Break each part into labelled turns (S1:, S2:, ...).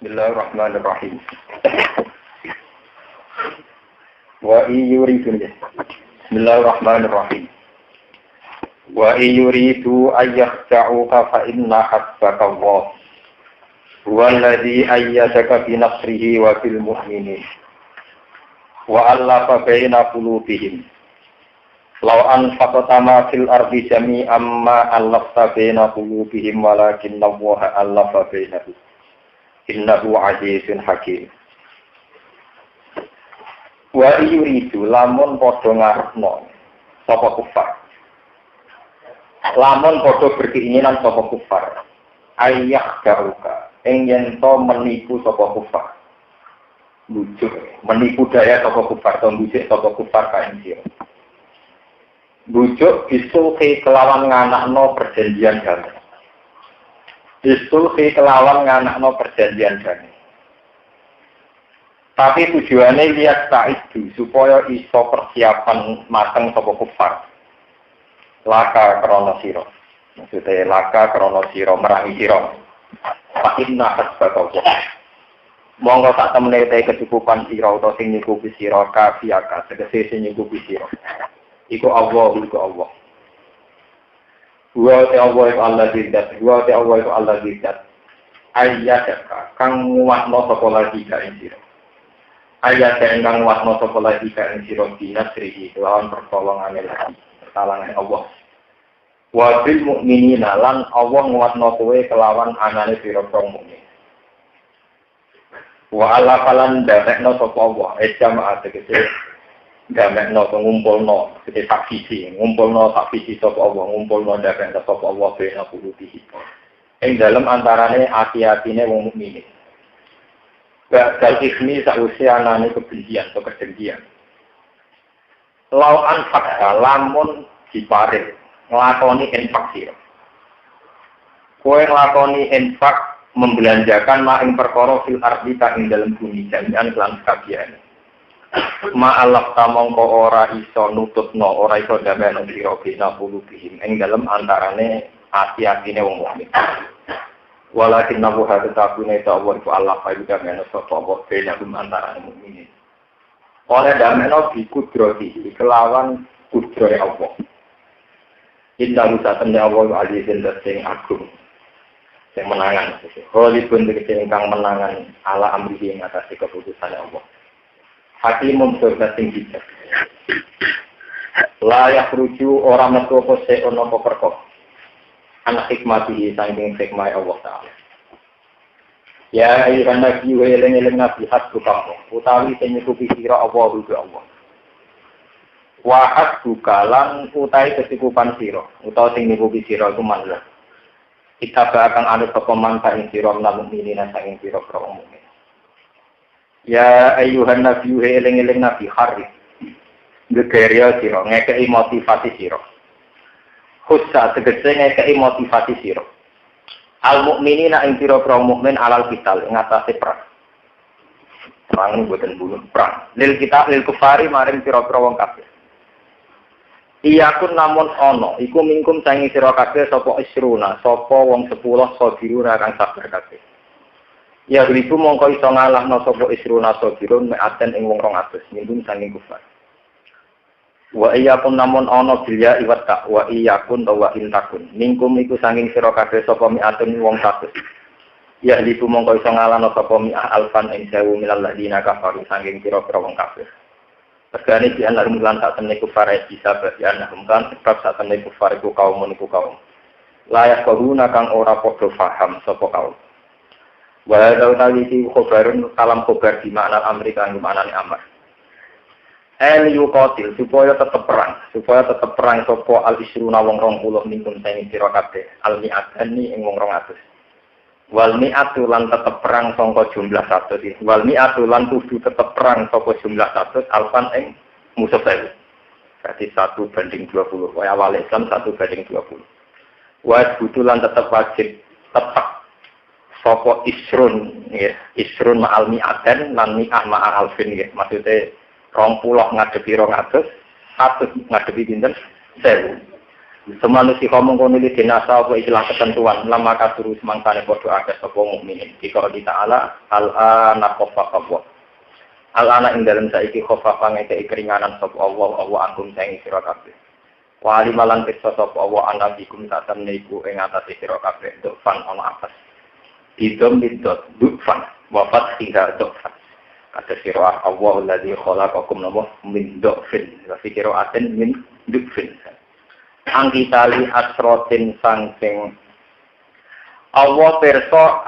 S1: Bismillahirrahmanirrahim. Wa iyuridu Bismillahirrahmanirrahim. Wa iyuridu ayyakhta'uka fa inna hasbaka Allah. Huwallazi ayyadaka bi nasrihi wa bil mu'minin. Wa allafa baina qulubihim. Law anfaqta ma fil ardi jami'an ma allafta baina qulubihim walakinna Allaha allafa bainahum. Innahu azizun hakim. Wa yuridu lamun padha ngarepno sapa kufar. Lamun padha berkeinginan sapa kufar. Ayah garuka ing yen to menipu sapa kufar. Bujuk menipu daya sapa kufar to bujuk sapa kufar kae sira. Bujuk bisulhi kelawan nganakno perjanjian damai. Bisulhi kelawan nganakno perjanjian damai. Tapi tujuannya lihat itu supaya iso persiapan mateng sapa kufar. Laka krana sira. Maksudnya laka krana sira merangi sira. Fa inna hasbaka. Monggo sak temene kecukupan sira utawa sing nyukupi sira kafiyaka tegese sing nyukupi sira. Iku Allah, iku Allah. Wa ta'ala Allah dzat, wa ta'ala Allah dzat. Ayyadaka kang nguwatno sapa lagi ka ing sira. Ayyadaka kang nguwatno sapa lagi ka ing sira dinasrihi lawan pertolongane lagi, pertolongan Allah. Wa bil mukminina lan Allah nguwatno kowe kelawan anane sira mukmin. Wa ala falan dadekno sapa Allah, jamaah tegese damekno ngumpulno gede saksi ngumpulno saksi sapa Allah ngumpulno damekno sapa Allah bena puluhi ing dalem antarane ati-atine wong mukmin. Bakal ismi sausi anane kebencian atau kedengkian. Lau anfaq lamun diparing nglakoni infak sira. Kowe nglakoni infak membelanjakan mak ing perkara fil ardi ta ing dalem bumi jami'an lan kabehane. Ma'alaf tamongko ora iso nutupno, ora iso dameno sira bina qulubihim ing dalem antarane ati-atine wong mukmin. Walakin nabu hadatune ta wa Allah fa dameno sapa wa bina antarane mukmin. Oleh dameno bi kudrati kelawan kudrohe Allah. Inna musatane Allah azizun sing agung. Sing menangan. Holipun tegese ingkang menangan ala amri ing atase keputusane Allah. Hakimun surga tinggi. Layak ruju orang metu apa seon apa perkara. Anak hikmati saking hikmah Allah Ta'ala. Ya ayyuhan nabi wa eling-eling nabi hasbu kamu. Utawi sing nyukupi sira apa rujuk Allah. Wa hasbuka lan utawi kecukupan sira. Utawa sing nyukupi sira iku manlah. Kita akan ada pepeman saking sira lan mukminin saking sira pro mukmin. Ya ayyuhan nabiyyu eling-eling nabi harif. Gegeria sira ngekeki motivasi sira. Khusa tegese ngekeki motivasi sira. Al mukminina ing pira-pira mukmin alal qital ing atase perang. Perang boten bunuh perang. Lil kita lil kufari maring pira-pira wong kafir. Iyakun namun ana iku mingkum sangi sira kabeh sapa isruna, sapa wong 10 sabiruna kang sabar kabeh. Ya ribu mongko iso ngalahno sapa isruna sabirun me'aten ing wong 200 minggu saking kufar. Wa iyakun namun ana bilya iwat tak wa iyakun wa intakun. Mingkum iku saking sira kabeh sapa me'aten wong 100. Ya ribu mongko iso ngalahno sapa mi'ah alfan ing 1000 minal ladina kafaru saking pira-pira wong kafir. Perkane di anak mulan sak temne kufar bisa berarti anak kan sebab sak temne kufar iku kaum layak kahuna kang ora padha paham sapa kaum. Wa tawali iki khabarun kalam khabar di makna Amerika ing maknane amar. Yuqatil supaya tetep perang sapa al-isruna wong 20 mingkun sing sira kabeh al-mi'atani ing wong 200. Wal mi'atu lan tetep perang sangka jumlah 100. Wal mi'atu lan kudu tetep perang saka jumlah 100 alfan ing musuh sewu. Berarti 1:20. Kaya awal Islam 1:20. Wa butulan tetep wajib tetep sapa isrun nggih isrun ma'al mi'atan lan mi'ah ma'al alfin nggih maksude 20 ngadepi 200 100 ngadepi pinten 1000 Semanusi kamu kono li dinasa apa istilah ketentuan lama kasuru semangkane padha akeh sapa mukminin. Dika kita ala al-ana khaffafa Allah. Al-ana ing dalem saiki khaffafa ngeke keringanan sapa Allah agung saing sira kabeh. Wa alimalan pirsa sapa Allah anabikum satemne iku ing atase sira kabeh dofan ana apes. Idom bidot dufan wa fathiha dofan. Kata sira Allah alladzi khalaqakum min dofin. Wa fi qira'atin min dufin. Angkitali asrotin sangking Allah perso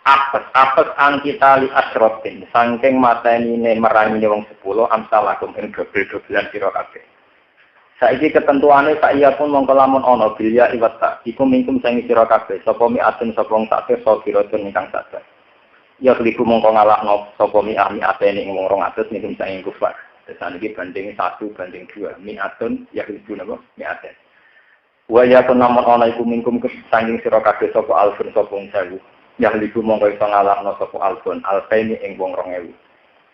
S1: apes angkitali asrotin sangking mateni ne merangi wong 10 amsalakum ing dobel-dobelan sira kabeh. Saiki ketentuane sak iya pun mongko lamun ana bilya iwata iku mingkum sing sira kabeh sapa mi aten sapa wong sak pirsa kiratun ingkang sadar. Ya kliku mongko ngalahno sapa mi ahli atene ing wong 200 mingkum sing kufar. Desane iki banding 1 banding 2 mi atun ya kliku napa mi aten. Wa ya namun ana iku mingkum sanging sira kabeh sapa alfun sapa wong 1000 yang liku mongko iso ngalahno sapa alfun alfaini ing wong 2000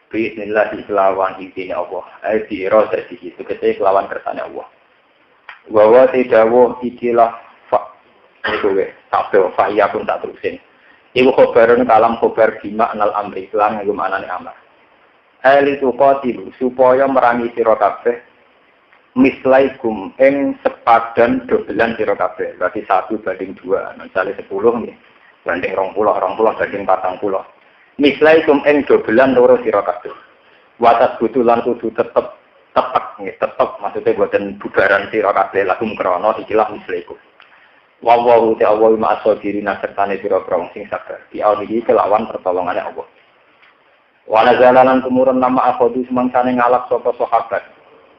S1: bismillah kelawan izine Allah di irasa iki tegese kelawan kersane Allah wa tidawu ikilah fa kowe kabeh fa ya pun tak terusin iku khobarun kalam khobar bima anal amri lan nggo manane amar ali tuqatilu supaya merangi sira kabeh mislaikum ing sepadan dobelan sira kabeh. Berarti 1 banding 2. Misale 10 nih. Banding 20 banding 40. Mislaikum ing dobelan loro sira kabeh. Watas butulan kudu tetep nggih, tetep maksudnya boten bubaran sira kabeh lakum krana ikilah mislaikum. Wallahu ta'ala ma'asabirina sertane sira-sira wong sing sabar. Diawili kelawan pertolongane Allah. Wa nazalan tumurun nama akhadu semangsane ngalap sapa sahabat.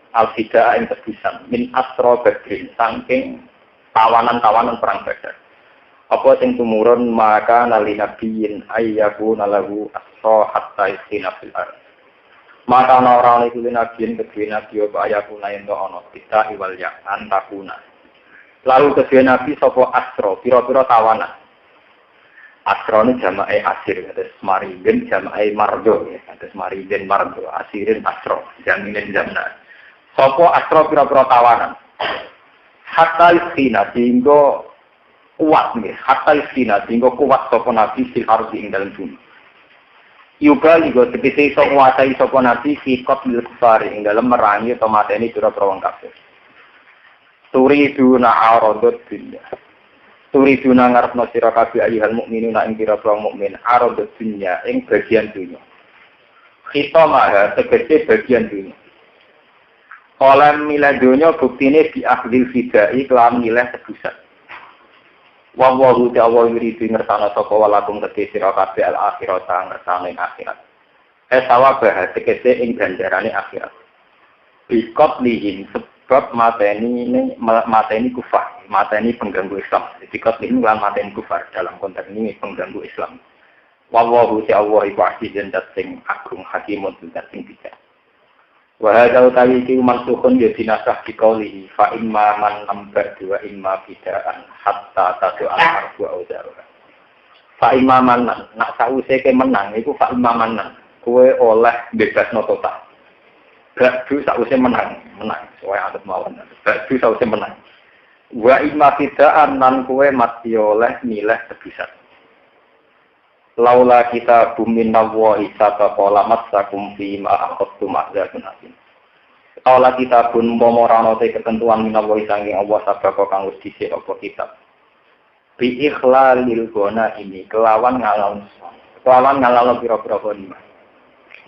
S1: Al-Fidah yang terbisan min asro badrin saking tawanan-tawanan perang Badar. Apa sing tumurun maka nali nabiyin ayyaku nalahu asro hatta istina fil ard. Maka orang itu nabiyin kedua nabi apa ayyaku nayen ono kita iwal ya antakuna. Lalu kedua nabi sapa asro pira-pira tawanan. Asro ini jamae asir, ada semarigen jamae mardo, ada semarigen mardo, asirin asro, jaminin jamna. Sopo astro pira-pira tawanan. Hatta istina sehingga kuat nih. Hatta istina sehingga kuat sopo nabi sil harus ing dalam bumi. Yuga ligo tegese iso nguasai sopo nabi sikot lil kufar ing dalam merangi atau mateni pira-pira wong kafir. Turiduna aradud dunya. Turiduna ngarepno sira kabeh ayyuhal mukminuna ing pira-pira mukmin aradud dunya ing bagian dunya. Khitamah tegese bagian dunya. Oleh milih dunia buktine di akhdil fidai kelam milih tebusan. Wallahu ta'ala yuridu ngersana sapa walakum kedhe sira kabeh al akhirata ngersane akhirat. Sawabah tegese ing ganjarane akhirat. Bikot lihin sebab mateni kufar, mateni pengganggu Islam. Bikot lihin lan mateni kufar dalam konteks ini pengganggu Islam. Wallahu ta'ala iku azizun sing agung hakimun sing bijak. Wahada utawi iki mansukhun ya dinasah dikauli fa imma man nambar dua imma bidaan hatta tadu al-harbu audara. Fa imma man nak sause ke menang iku fa imma man kowe oleh bebasno total. Badu sause menang soalnya adat mawon. Badu sause menang. Wa imma bidaan nan kowe mati oleh milih tebusan. Laula kita bumin nawahi sata qolamat sakum fi ma akhadtum azabun asim. Laula kita pun momorano te ketentuan minawahi sanging Allah sabako kang wis dhisik apa kitab. Bi ikhlalil gona ini kelawan ngalal pira-pira goni.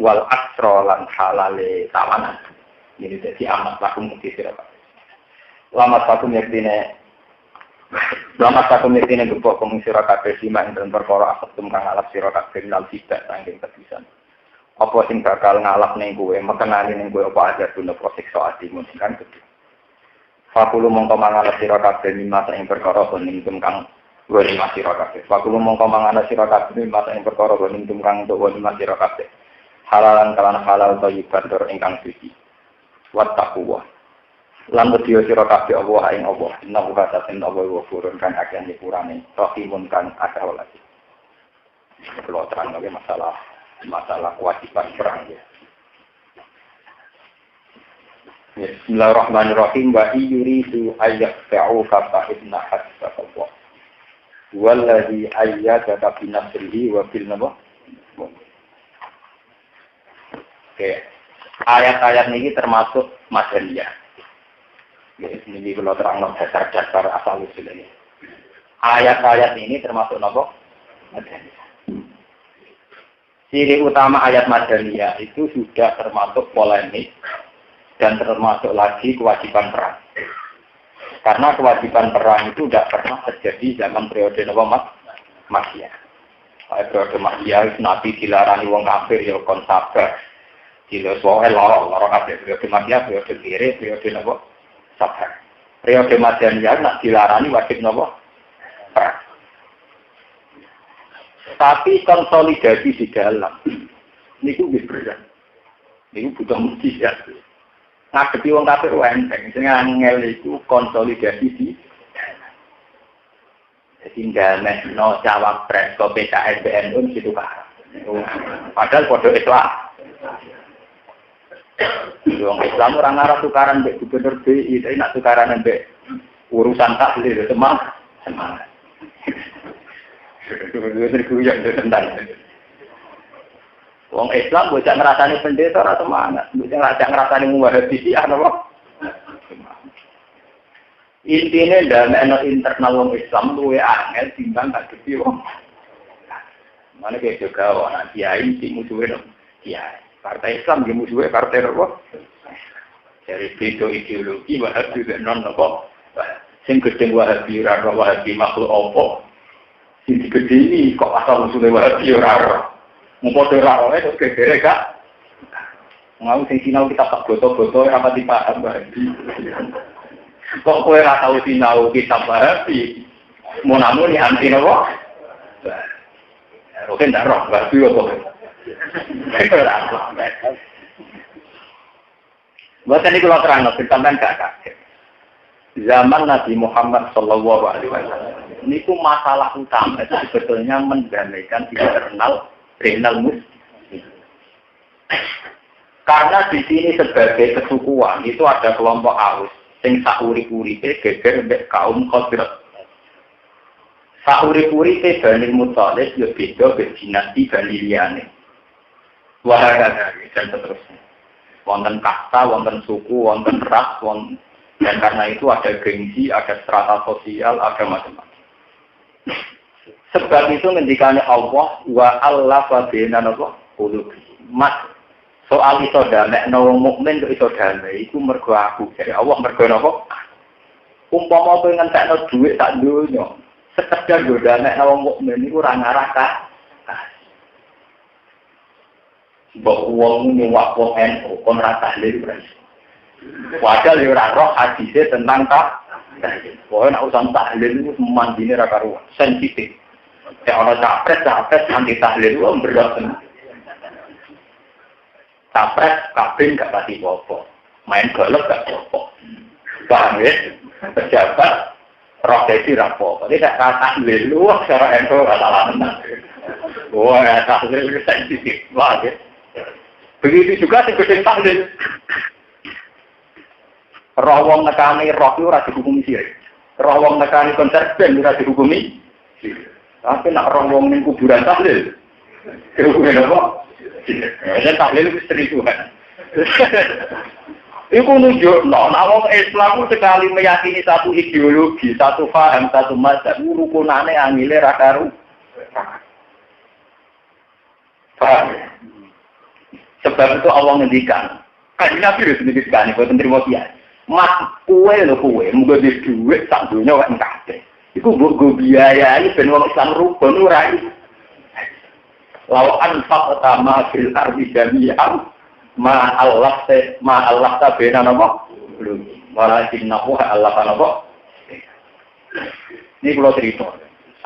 S1: Wal asra lan halale tawanan. Ini dadi amat lakum kisira. Lamat sakum yektine Selamat satu mirtine gebok kong sira kabeh sima ing dalem perkara asetum kang alap sira kabeh nal tidak saking kebisan. Apa sing bakal ngalap ning kowe, mekenani ning kowe apa aja dene prosiksa atimu kan gedhe. Fakulu mongko mangan sira kabeh lima ing perkara ning kang gone sira kabeh. Fakulu mongko mangan sira kabeh lima ing perkara ning kang gone sira kabeh. Halalan kalan halal thayyiban tur ingkang suci. Wattaqwa. Lan wedya sira kabeh Allah ing Allah innahu katasen Allah wa furun kan akan dipurane rahimun kan akeh lagi. Kalau terang lagi masalah kewajiban perang ya. Bismillahirrahmanirrahim. Wa yuridu ayyafa'uka fa inna hasbaka. Wallazi ayyadaka bi nasrihi wa bil nawa. Oke. Ayat-ayat ini termasuk Madaniyah. Ya, ini kalau terang dasar-dasar asal usul ini. Ayat-ayat ini termasuk apa? Madaniyah. Ciri utama ayat Madaniyah itu sudah termasuk polemik dan termasuk lagi kewajiban perang. Karena kewajiban perang itu tidak pernah terjadi zaman periode Makkiyah. Periode Makkiyah Nabi dilarani wong kafir ya kon sabar. Dilo soal loro kabeh periode Makkiyah, periode kiri, periode napa? Sabar. Periode Madaniyah nak dilarani wajib napa? Perang. Tapi konsolidasi di dalam niku wis berat. Niku butuh mujizat. Ngadepi wong kafir enteng, sing angel iku konsolidasi di tinggal no cawapres ke PKS BNU situ kan. Padahal podo Islam. Wong Islam orang arah tukaran mbek gubernur BI, tapi nak tukaran mbek urusan tahlil semangat. Terguyang tentang. Wong Islam bocah ngrasani pendeta ora semangat, bocah ngrasani muwahabi apa? Intine ndamekno internal wong Islam luwe angel timbang ngadepi wong. Mane kaya juga ana kiai sing musuhe kiai. Partai Islam nggih musuhe partai apa? Dari beda ideologi Wahabi non apa? Sing gedeng Wahabi ora Wahabi makhluk apa? Sing digedeni kok asal usule Wahabi ora. Mengkodoh raroe terus gegere kak. Ngau sing sinau kita tak goto-goto apa dipaham Wahabi. Kok kowe ora tau sinau kitab Wahabi. Mun-mun anti napa? Roken ndak roh Wahabi apa. Bukan ini kalau terang, sampean gak kaget. Zaman Nabi Muhammad Shallallahu Alaihi Wasallam, ini tuh masalah utama itu sebetulnya mendamaikan internal muslim. Karena di sini sebagai kesukuan itu ada kelompok Aus, sing sauri-uripe geger mbek kaum Khazraj. Sauri-uripe Bani Muthalib yo beda mbek dinasti Bani liyane. Wahada dan seterusnya. Wonten kasta, wonten suku, wonten ras, dan karena itu ada gengsi, ada strata sosial, ada macam-macam. Sebab itu ngendikane Allah wa Allah wa bina napa qulubi. Mas soal iso damekno wong mukmin kok iso damai iku mergo aku. Jadi Allah mergo napa? Umpama kowe ngentekno dhuwit sak donya, sekedar yo damekno wong mukmin iku ora ngarah ka. Mbok wong nyuwak wong NU kon ra tahlil beras. Padahal yo ora roh hadise tentang Pokoknya nak urusan tahlil itu mandine ra karuan, sensitif. Ya ana capres anti tahlil itu berat. Capres kabeh gak pati apa. Main golf gak apa. Paham ya? Pejabat roh dadi ra apa. Nek gak tahlil lu cara ento ora salah tenan. Wah, tahlil itu sensitif. Wah, ya. Begitu juga sing gedhe tahlil. Roh wong nekani roh itu ora dihukumi sirik. Roh wong nekani konser band ora dihukumi sirik. Tapi nak roh wong ning kuburan tahlil. Dihukumi apa? Ya tahlil itu seriusan. Iku nunjukno nek wong Islam sekali meyakini satu ideologi, satu paham, satu mazhab, rukunane angile ra karu. Paham? Sebab itu Allah ngendikan. Kanjeng Nabi wis ngendikan boten trimo kiai. Mas kowe lho kowe, muga di dhuwit sak donya wae kabeh. Iku mbok biayai ben wong Islam rukun ora iki. Lawan faqama fil ardi jami'an ma Allah ta bena napa? Walakinnahu Allah napa? Ini kalau cerita,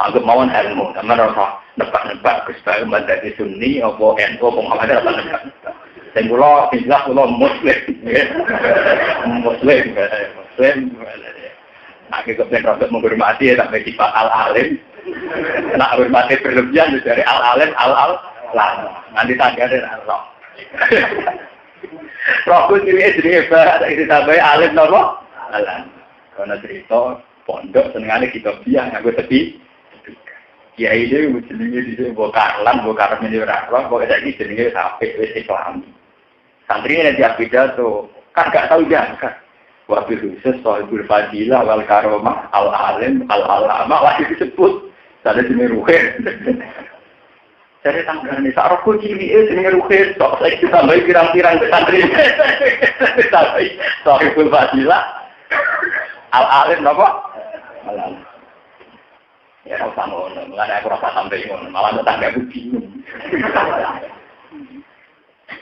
S1: anggap mawon ilmu, teman ora nebak-nebak Gus Bae mendadi Sunni apa NU apa Muhammadiyah apa nebak. Sing kula jelas kula muslim. Muslim. Nah, kita perlu menghormati ya sampai sifat al-alim. Nak hormati berlebihan dari al-alim al-al. Nanti tanya dari Allah. Rohku cilik jenenge Mbah, tak ditambahi alim napa? Alam. Karena cerita pondok senengane kita biang aku sedih. Kiai itu jenenge dhisik mbok Karlan, mbok Karmen ora ora, kok saiki jenenge sampe wis Islam. Santri ini dia pidato, kan gak tahu jangka. Wabil khusus sohibul fadilah wal karomah al alim al alama lagi disebut. Ada jenis ruhir. Jadi tanggapan ini, sarapku cilik jenis ruhir. Sok saya ditambahi pirang-pirang ke santri. Ditambahi sohibul fadilah al alim apa? Al alim. Ya usah ngono, mulane aku rasa sampai ngono, malah tetangga aku bingung.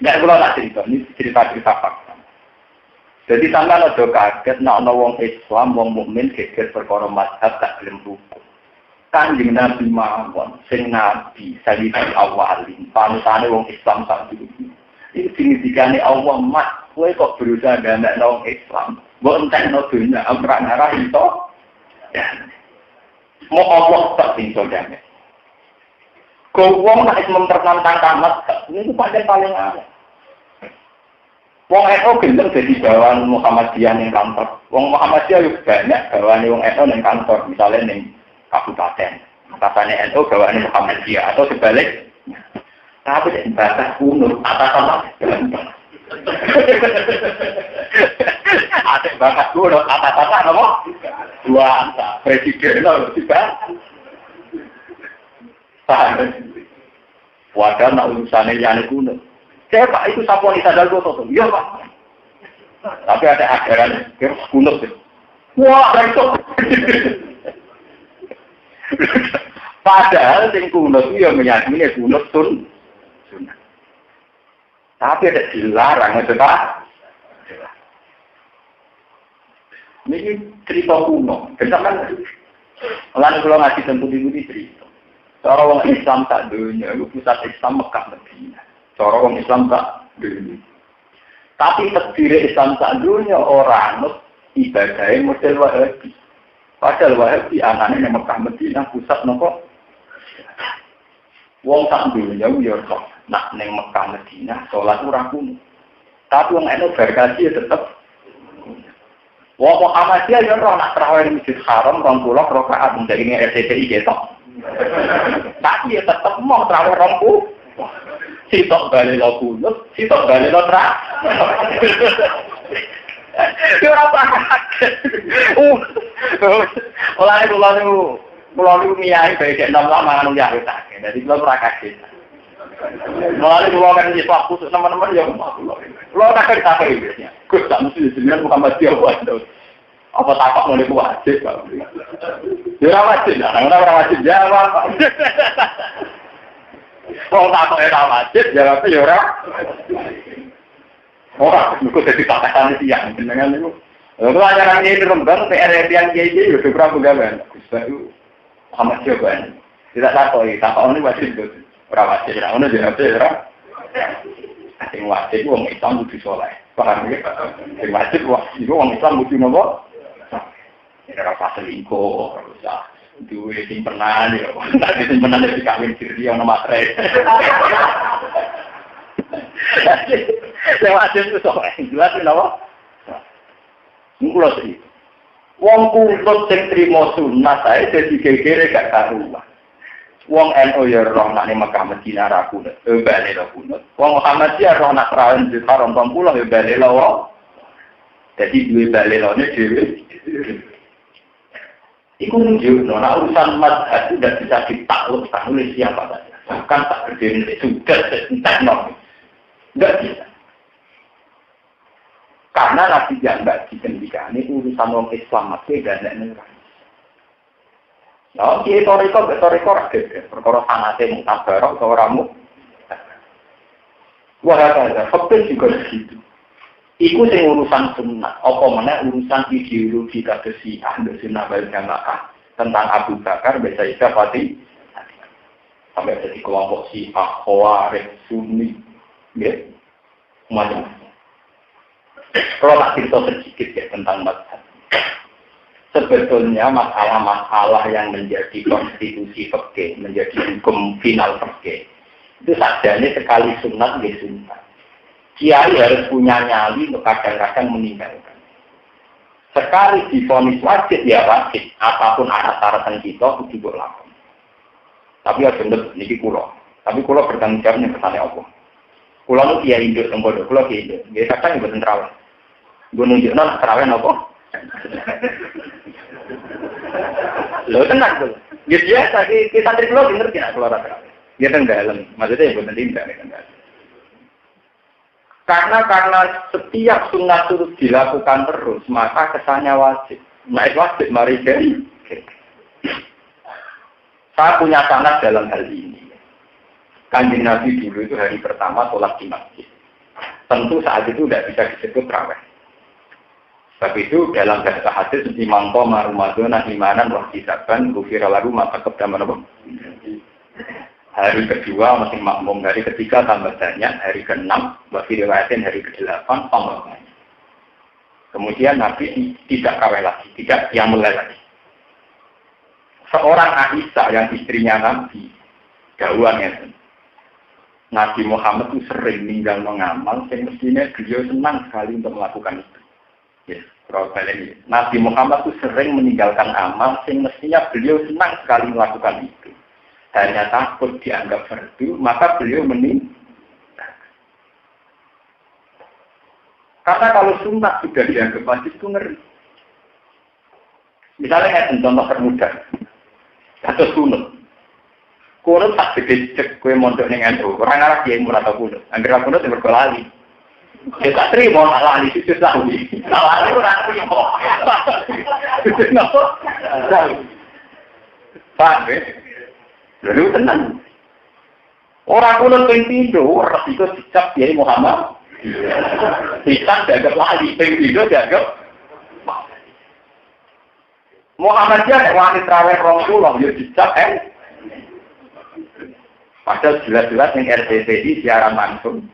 S1: Enggak kula tak cerita, ini cerita-cerita fakta. Jadi sampeyan aja kaget nek ana wong Islam, wong mukmin geger perkara mazhab tak gelem rukun. Kanjeng Nabi mawon, sing nabi sallallahu awalin, panutane wong Islam sak iki. Iki dinidikane Allah, Mas, kowe kok berusaha gamek wong Islam. Mbok entekno dunya ora ngarah itu. Ya. Mau Allah tak iso gamek. Kok wong nek mempertentangkan kamat, ini paling aneh. Wong NU gendeng jadi bawahan Muhammadiyah ning kantor. Wong Muhammadiyah yo banyak bawahan wong NU ning kantor, misalnya ning kabupaten. Atasannya NU bawahan Muhammadiyah atau sebalik. Tapi nek batas kuno atasan ada batas kuno atasan apa? Dua angka presiden lho tiba. Wadah nak urusannya yang kuno. Saya Pak itu sapuan sadar goto. Iya Pak. Tapi ada ajaran kuno sih. Wah, itu. Padahal sing kuno itu ya meyakini kuno sun. Tapi ada dilarang itu Pak. Ini cerita kuno. Misalkan lalu kalau ngasih tentu di cerita. Cara orang Islam tak dunia, itu pusat Islam Mekah Medina. Cara orang Islam tak dunia. Tapi terdiri Islam tak dunia orang ibadahnya model Wahabi. Padahal Wahabi anaknya yang Mekah Medina pusat nopo. Wong tak dunia ya kok. Nak neng Mekah Medina sholat ora kuno. Tapi wong eno berkasi tetap. Wong Muhammadiyah ya roh nak tarawih Masjid Haram 20 rakaat dari ini RCTI ketok. Tapi ya tetap mau terawih rompu. Sitok balik lo kunut, sitok balik lo terak. Itu apa? Mulai pulau miai baik 6 lama anu ya tak. Jadi pulau kaget. Mulai pulau kan di waktu teman-teman yang pulau tak kaget biasanya. Gus tak mesti jenengan Muhammadiyah wae. Apa takok mulai wajib kalau. Ya wajib, orang wajib jawab. Wong takok ora wajib jawab ya ora. Ora, niku dadi katakan tiyang jenengan niku. Lha ajaran ini rembang PR yang kiai yo ora pegawean. Gus Bayu Muhammad Jaban. Tidak takok ini wajib ora wajib ora ono jawab ora. Sing wajib wong Islam kudu saleh. Paham ya? Sing wajib wong Islam kudu nopo? Ora paselingko, ora duwe simpenan ya. Nek simpenan iki kawin diri ana matre. Lewat itu sok jelas napa? Kulo sih. Wong kuntut sing trimo sunah sae dadi gegere gak karuan. Wong NU ya roh nak ning Mekah Madinah ra kunut, bali ra kunut. Wong Muhammadiyah roh nak rawon di Haram 20 ya bali loro. Dadi duwe bali lone dhewe. Iku nunjukno nek urusan mazhab tidak bisa ditaklukkan oleh siapa saja. Bahkan tak berdiri sudah entekno. Enggak bisa. Karena Nabi yang enggak dikendikane urusan orang Islam masih gak ada neraka. Nah, kiai toriko rakyat, perkara sanate mutabarok seorangmu. Wah, ada faktor juga begitu. Iku sing urusan sunnah, apa meneh urusan ideologi kados Syiah Sunnah wal Jamaah tentang Abu Bakar bisa Fatih. Sampai jadi kelompok Syiah, Khawarij, Sunni, ya, macam-macam. Kalau tak cerita sedikit ya tentang mazhab. Sebetulnya masalah-masalah yang menjadi konstitusi fikih, menjadi hukum final fikih, itu sajane sekali sunat di sunat. Kiai harus punya nyali untuk kadang-kadang meninggalkan. Sekali divonis wajib ya wajib, apapun syarat-syaratan kita kudu mbok lakon. Tapi ya bener niki kula. Tapi kula bertanggung jawab ning kersane Allah. Kula nu kiai induk tempodo, kula kiai induk. Nggih kadang mboten traweh. Nggo nunjukno nek traweh napa? Lho tenang tuh. Ya biasa kita santri kula ngerti nek kula ora traweh. Ya tenggalem, maksudnya ya mboten tindak nek tenggalem. Karena setiap sunnah terus dilakukan terus, maka kesannya wajib. Nah, wajib mari jadi. Saya punya sanad dalam hal ini. Kanjeng Nabi dulu itu hari pertama sholat di masjid. Tentu saat itu tidak bisa disebut raweh. Sebab itu dalam bahasa hadis seperti mangko marumadona imanan wahdisaban gufira lagu maka kedaman. Hari kedua masih makmum, hari ketiga tambah banyak, hari ke-6 bagi riwayatin hari ke-8 tambah banyak. Kemudian Nabi tidak kawin lagi, tidak yang mulai lagi. Seorang Aisyah yang istrinya Nabi, gawannya Nabi Muhammad itu sering meninggal mengamal, yang mestinya beliau senang sekali untuk melakukan itu. Yes, Nabi Muhammad itu sering meninggalkan amal, yang mestinya beliau senang sekali melakukan itu. Hanya takut dianggap fardu, maka beliau meninggal. Karena kalau sunnah sudah dianggap wajib itu ngeri. Misalnya contoh termudah, atau kunut. Kunut tak gede cek kue mondok dengan itu. Orang arah dia yang murah atau kunut. Angger kunut yang berkelali. Ya tak terima malah di situ lagi. Malah itu orang terima. Itu kenapa? Paham ya? Lalu tenang. Orang kunut yang tidur, orang itu dicap dia Muhammad. Bisa dianggap lali, yang tidur dianggap. Muhammadiyah yang wanita terawih rongkulah, dia dicap padahal jelas-jelas yang RCTI siaran langsung.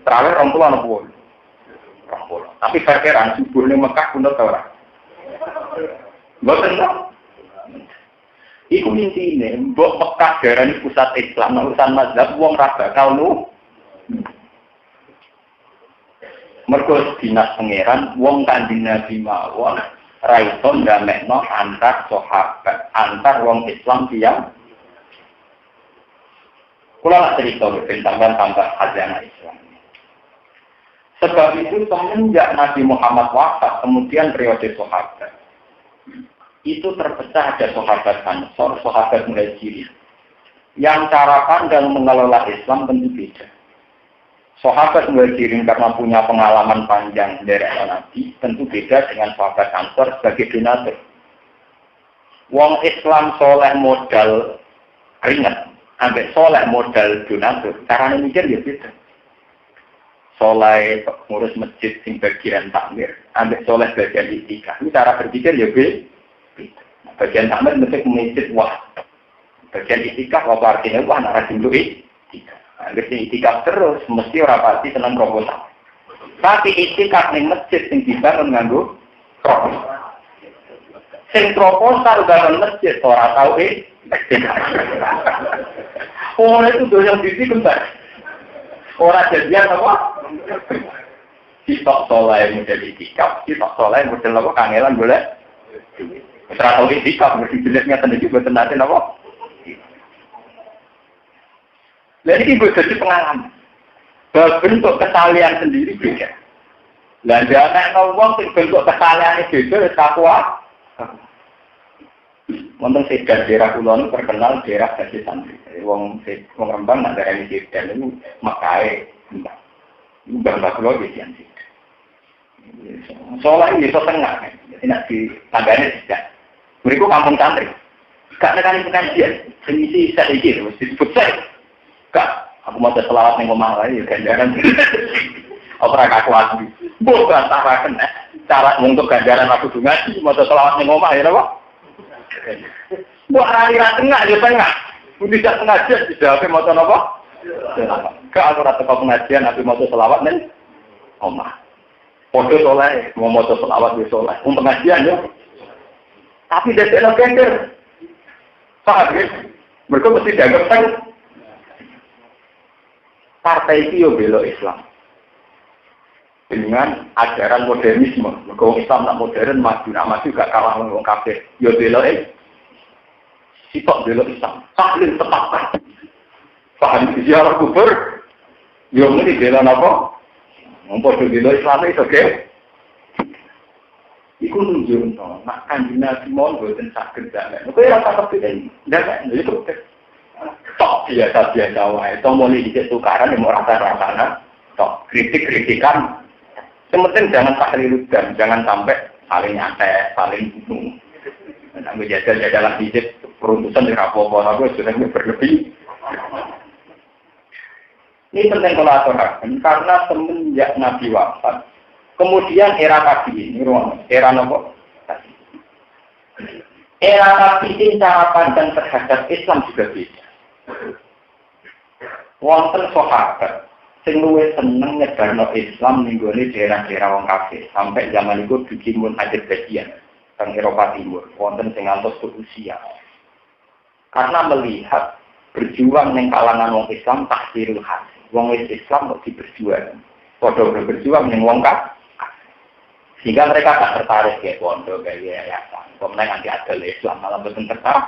S1: Terawih rongkulah nopo. Tapi perkiraan subuh ini Mekah kunut orang. Gak tenang. Iku intinya, mbok Mekah darani pusat Islam, urusan mazhab, wong raba kalau mergo dinas pangeran, wong Kanjeng Nabi mawon, raison ndamekno antar sahabat, antar wong Islam tiyang. Kula nak cerita tentang tambah agama Islam. Sebab itu semenjak Nabi Muhammad wafat, kemudian periode sahabat. Itu terpecah ada sahabat Ansor, sahabat Muhajirin. Yang cara pandang mengelola Islam tentu beda. Sahabat Muhajirin karena punya pengalaman panjang dari Nabi, tentu beda dengan sahabat Ansor sebagai donatur. Wong Islam soleh modal ringan, ambek soleh modal donatur. Caranya mikir ya beda. Soleh ngurus masjid sing bagian takmir, ambek soleh bagian itikaf. Ini cara berpikir ya beda. Bagian takmir mesti masjid wah. Bagian itikaf apa artinya wah nak rajin itikaf. Agar itikaf terus mesti ora pasti seneng proposal. Tapi itikaf ning masjid sing dibangun nganggo proposal. Sing proposal bangun masjid ora tau oh itu doyan bisi kembar. Ora jadian apa? Sitok soleh model itikaf, sitok soleh model apa kangelan boleh. Setelah tahu itikaf, mesti jelasnya sendiri buat nanti apa? Jadi ibu jadi pengalaman. Bentuk kesalahan sendiri beda. Dan jangan ngomong bentuk kesalahan itu beda, takwa. Untuk sedan daerah Kulon terkenal daerah Gajah Santri. Wong Rembang nak daerah ini sedan itu makai Mbak. Mbak Kulon di Sian Sedan. Soalnya ini so tengah, jadi nak di tangganya tidak. Mereka kampung santri. Gak nekani pengajian. Semisi saya ikir, mesti disebut saya. Gak, aku mau selawat yang ngomong lagi, ganjaran. Apa aku lagi. Bukan cara untuk ganjaran aku ngaji, mau selawat yang ngomong ya, apa? Buat aliran tengah, ya tengah. Tidak pengajian, tidak apa mau apa? Gak, aku rata pengajian, tapi mau selawat nih. Ngomong. Foto soleh, mau selawat di soleh. Untuk pengajian ya. Tapi dia tidak gender. Paham ya? Mereka mesti dianggap partai itu yo belo Islam. dengan ajaran modernisme. Kalau Islam nak modern maju gak kalah dengan orang kafir. Yo bela sitok bela Islam. Tahlil tepat. Paham ziarah kubur. Yo muni bela napa? Ngopo bela Islam itu oke? Iku nunjuk nak kanjeng Nabi mon boten saged damai. Kowe ora tak kepikir ndak itu. Tok biasa wae. Tomoli dicek tukaran yang ora rasa-rasana. Tok kritik-kritikan. Sementing jangan tahliluddan, jangan sampai saling nyantai, saling bunuh. Nah, menjajal-jajalan hijab, peruntusan di rapopo, aku sudah berlebih. Ini penting kolaborasi, karena semenjak Nabi wafat, kemudian era Nabi ini, era nopo? Era Nabi ini cara pandang terhadap Islam juga beda. Wonten sahabat sing luwih seneng nyebarno Islam ning gone daerah-daerah wong kafir sampai zaman iku dikimun Azerbaijan teng Eropa Timur wonten sing ngantos ke Rusia karena melihat berjuang ning kalangan wong Islam tahsirul hasil wong Islam kok diberjuang padha berjuang ning wong kafir sehingga mereka tak tertarik kayak pondok kayak yayasan kemudian nanti ada Islam malah betul tertarik.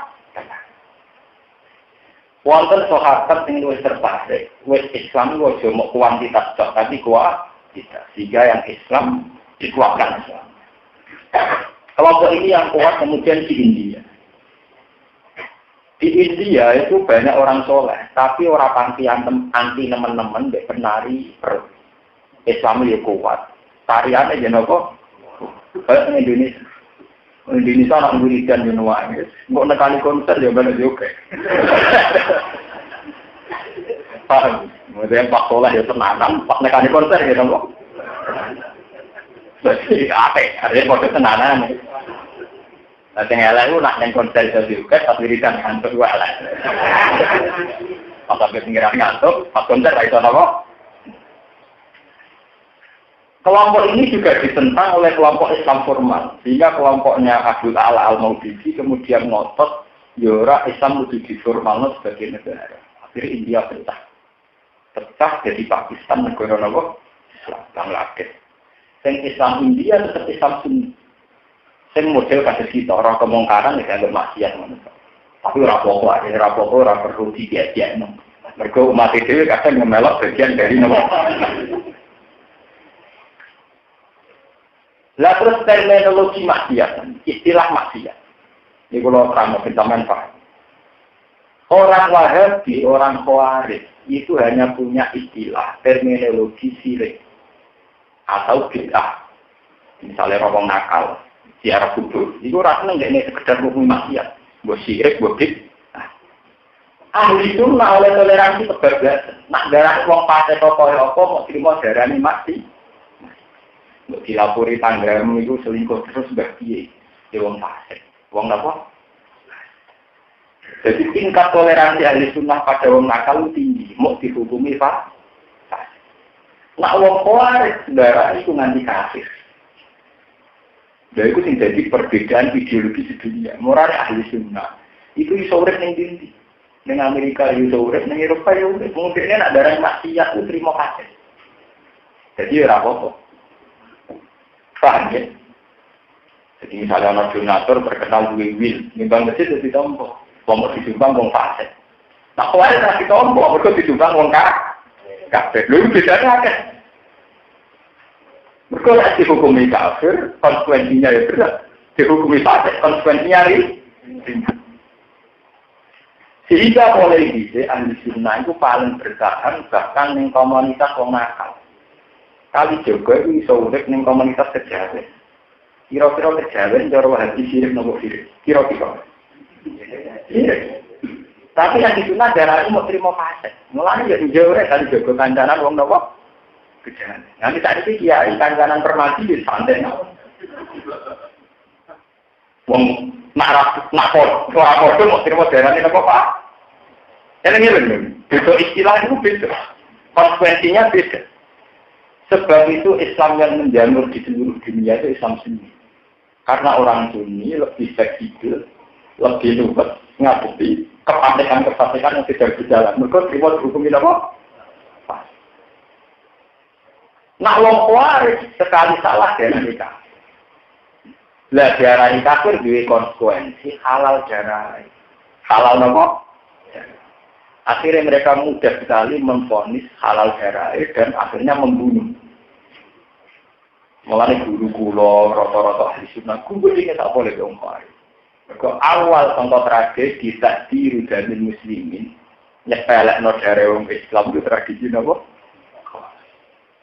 S1: Wonten sahabat sing luwih tertarik, wis Islam ojo mok kuantitas tok, tapi kualitas. Sehingga yang Islam dikuatkan Islam. Kelompok ini yang kuat kemudian di India. Di India itu banyak orang soleh, tapi orang anti teman-teman dek penari per Islam itu kuat. Tariannya jeneng apa? Kayak Indonesia. Indonesia nak nguridan di Nuwa, nggak nekani konser ya benar juga. Paham? Kemudian Pak Soleh ya tenanan, Pak nekani konser ya dong. Jadi apa? Ada konser tenanan. Nanti ngelak itu nak neng konser juga, pas wiridan ngantuk dua lah. Pas sampai pinggiran ngantuk, pas konser lah itu apa? Kelompok ini juga ditentang oleh kelompok Islam formal, sehingga kelompoknya Abdul Ala Al-Maududi kemudian ngotot, yora Islam lebih diformalkan sebagai negara. Akhirnya India pecah jadi Pakistan negara Islam, Bangladesh. Yang Islam India tetap Islam Sunni. Yang model kasus kita orang kemungkaran ya agak maksiat, tapi rapopo perlu dibiasakan. Mereka umat itu kadang memelok bagian dari Lah terus terminologi maksiat, istilah maksiat. Ini kalau terang bersamaan Pak. Orang Wahabi, orang Khawarij itu hanya punya istilah terminologi syirik atau bid'ah. Misalnya orang nakal, ziarah kubur. Itu rasanya nggak ini sekedar hukum maksiat, buat syirik, buat bid'ah. Ahli sunnah oleh toleransi kebablasan. Nak darah wong pate toko apa mau terima darani maksiat. Dilapori tanggamu itu selingkuh terus bagian di wong fasik. Wong apa? Jadi tingkat toleransi ahli sunnah pada wong nakal tinggi, mau dihukumi fasik. Nak wong Khawarij darah itu nganti kafir. Jadi itu jadi perbedaan ideologi sedunia. Moral ahli sunnah itu iso urip ning ndi? Ning Amerika iso urip, ning Eropa yo urip. Mungkin nak darah maksiat itu terima kasih. Jadi ora apa-apa. Paham ya? Jadi misalnya ada donatur terkenal duwe wil, nimbang masjid itu ditompok. Wong disumbang wong fasik. Nah, kalau ada ditompok, mereka disumbang wong kafir. Lha bedane akeh. Mereka lek dihukumi kafir, konsekuensinya ya berat. Dihukumi fasik, konsekuensinya ringan. Sehingga mulai dhisik ahli sunnah itu paling bertahan bahkan ning komunitas wong nakal. Kali juga itu bisa urip ning komunitas kejawen. Kira-kira kejawen cara Wahabi sirik nopo sirik. Kira-kira. Tapi yang di sunah darah itu mau terima fasik. Mulanya ya jauh kan jaga kancanan wong nopo kejawen. Nanti tadi sih kiai kancanan permati di santai. Wong nak mau terima darah ini nopo Pak? Ini benar. Beda istilah itu beda. Konsekuensinya beda. Sebab itu Islam yang menjamur di seluruh dunia itu Islam Sunni. Karena orang Sunni lebih fleksibel, lebih luwes, ngadepi kefasikan yang tidak berjalan. Mereka terima hukum apa? Nak wong kuwaris sekali salah diarani kafir. Lah diarani kafir duwe konsekuensi halal darah. Halal nopo? Akhirnya mereka mudah sekali memvonis halal darah dan akhirnya membunuh. Mulane guru kula rata-rata ahli sunnah kumpul iki tak boleh diomong. Mergo awal contoh tragedi takdir dari muslimin nyepelekno darah wong Islam itu tradisi napa?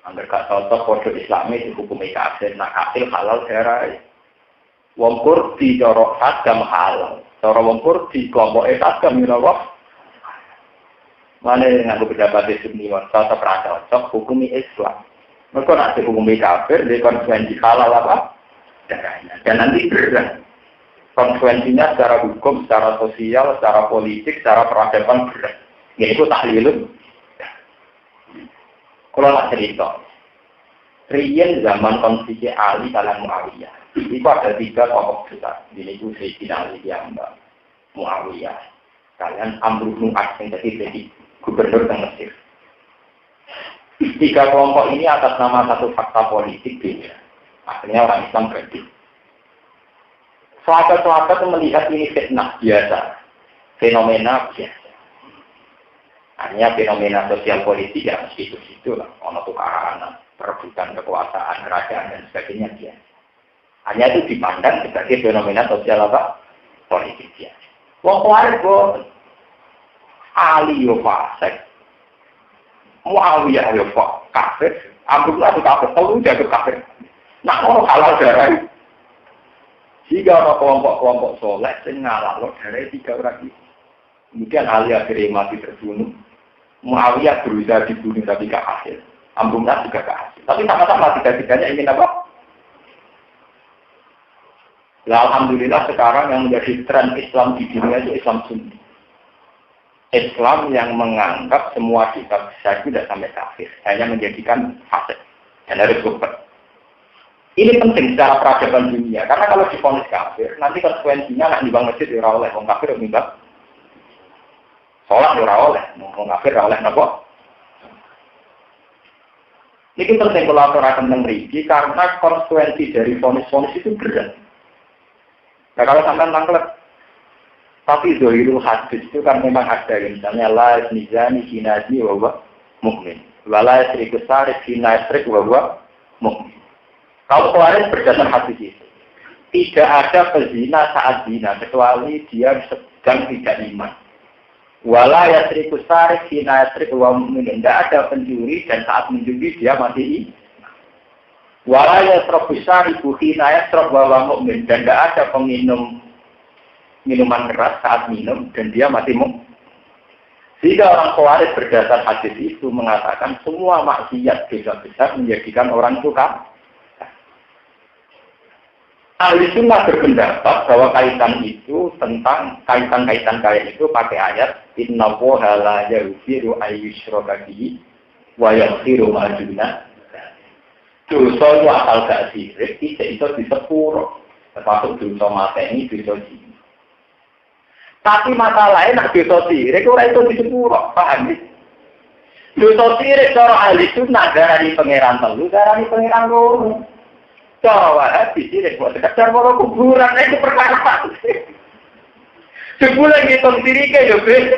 S1: Angger gak cocok kode Islami dihukumi kafir, nak kafir halal darah. Wong Kurdi cara agam halal, cara wong Kurdi kelompoke agam napa? Mana yang aku pejabat di sini, cocok cocok hukumi Islam. Mereka nak dihukumi kafir, dia konsekuensi halal apa? Darahnya. Dan nanti berat. Konsekuensinya secara hukum, secara sosial, secara politik, secara peradaban berat. Yaitu tahlilun. Kalau nak cerita, Rian zaman konflik Ali kalian Muawiyah. Itu ada 3 tokoh besar. Ini itu Sayyidina Ali yang Muawiyah. Kalian Amr bin As yang jadi gubernur di Mesir. 3 kelompok ini atas nama satu fakta politik beda. Akhirnya orang Islam berhenti. Sahabat-sahabat melihat ini fitnah biasa, fenomena biasa. Hanya fenomena sosial politik ya mesti itu lah, ono tukaran, perebutan kekuasaan, kerajaan dan sebagainya biasa. Hanya itu dipandang sebagai fenomena sosial apa? Politik biasa. Wong kuwaris kok Ali yo fasik. Muawiyah yo kafir, Abdullah itu kafir, tahu dia itu kafir. Nak orang halal darah. Jika ada kelompok-kelompok soleh, saya ngalah loh darah 3 orang itu. Kemudian Ali akhirnya mati terbunuh. Muawiyah berusaha dibunuh tapi gak hasil. Abdullah juga gak hasil. Tapi sama-sama 3-3-nya ingin apa? Nah, alhamdulillah sekarang yang menjadi tren Islam di dunia itu Islam Sunni. Islam yang menganggap semua kitab besar itu tidak sampai kafir, hanya menjadikan fasik dan harus kufur. Ini penting secara peradaban dunia, karena kalau divonis kafir, nanti konsekuensinya nak nimbang masjid ora oleh, wong kafir nimbang sholat ora oleh, wong kafir ora oleh napa. Ini penting kalau aturaken teng mriki karena konsekuensi dari vonis-vonis itu berat. Nah kalau sampai tangklet tapi zohirul hadis itu kan memang ada, misalnya la nizani kinazi wa mukmin, wala yasriku sarif kinasrik wa mukmin. Kalau kemarin berdasar hadis itu, tidak ada pezina saat zina kecuali dia sedang tidak iman. Wala yasriku sarif kinasrik wa mukmin, tidak ada pencuri dan saat mencuri dia masih iman. Wala yasriku sarif kinasrik wa mukmin, dan tidak ada peminum minuman keras saat minum dan dia masih Jika orang Khawarij berdasar hadis itu mengatakan semua maksiat dosa besar menjadikan orang itu kafir. Ahli Sunnah berpendapat bahwa kaitan itu tentang kaitan-kaitan kayak itu pakai ayat Inna woha la yaghfiru ayyushraka bihi wa yaghfiru ma duna. Dosa itu asal gak sirik, itu disepuro. Termasuk dosa mateni, dosa jin. Tapi masalahnya nak dosa sirik, orang itu disepuro, paham ya? Dosa sirik, cara ahli sunnah, darani pangeran telu, darani pangeran loro. Cara wahabi sirik, buat sekedar mau kuburan, itu perkara. Sebulan ngitung siriknya, ya beda.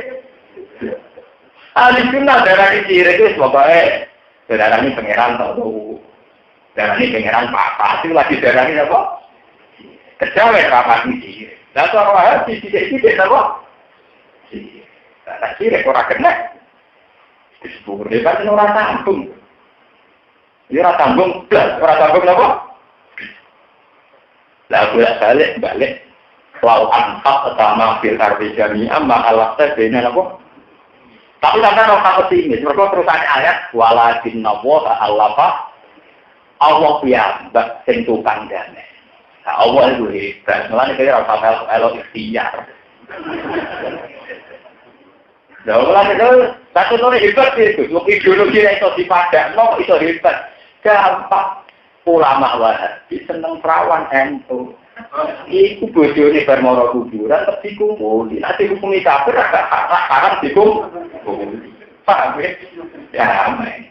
S1: Ahli sunnah, darani sirik, itu pokoknya, darani pangeran telu. Darani pangeran papa, itu lagi darani apa? Kejawen rapat sirik. Nah, cara wahabi sidik-sidik apa? Nah, sirik orang kena. Disebut, dia kan orang tanggung. Dia orang tanggung, orang tanggung apa? Lah, balik. Lau anhak pertama fil arti jami'ah, ma'alah sebena apa? Tapi sampai orang takut ini, mereka terusan ayat, walakin nawaha Allah piyambak sentukan dana. Allah itu hebat, malah ini kira rasa elok ikhtiar. Nah, malah itu, satu orang hebat itu, ideologi itu dipadak, itu hebat. Gampang, ulama wahabi, seneng perawan ento. Iku bojone bermoro kuburan, terus dikumpuli. Nanti hukumi kafir, agak haram dikumpuli. Paham ya? Ya, aman.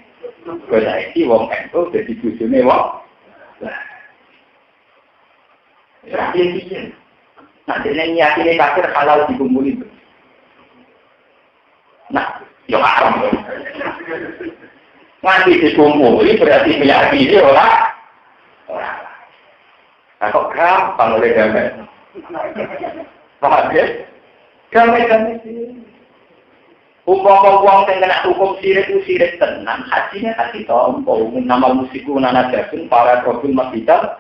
S1: Kowe saiki wong NU dadi bojone wong. Ya piye? Nah, dene nyatine kafir halal dikumpuli. Nah, yo haram. Nganti dikumpuli berarti meyakini ora. Nah, kok gampang oleh damai. Paham ya? Damai-damai sih. Umpama sing kena hukum sirik itu sirik tenan, hajinya hati tompo. Nama musikku nana jagung, para problem masjidal.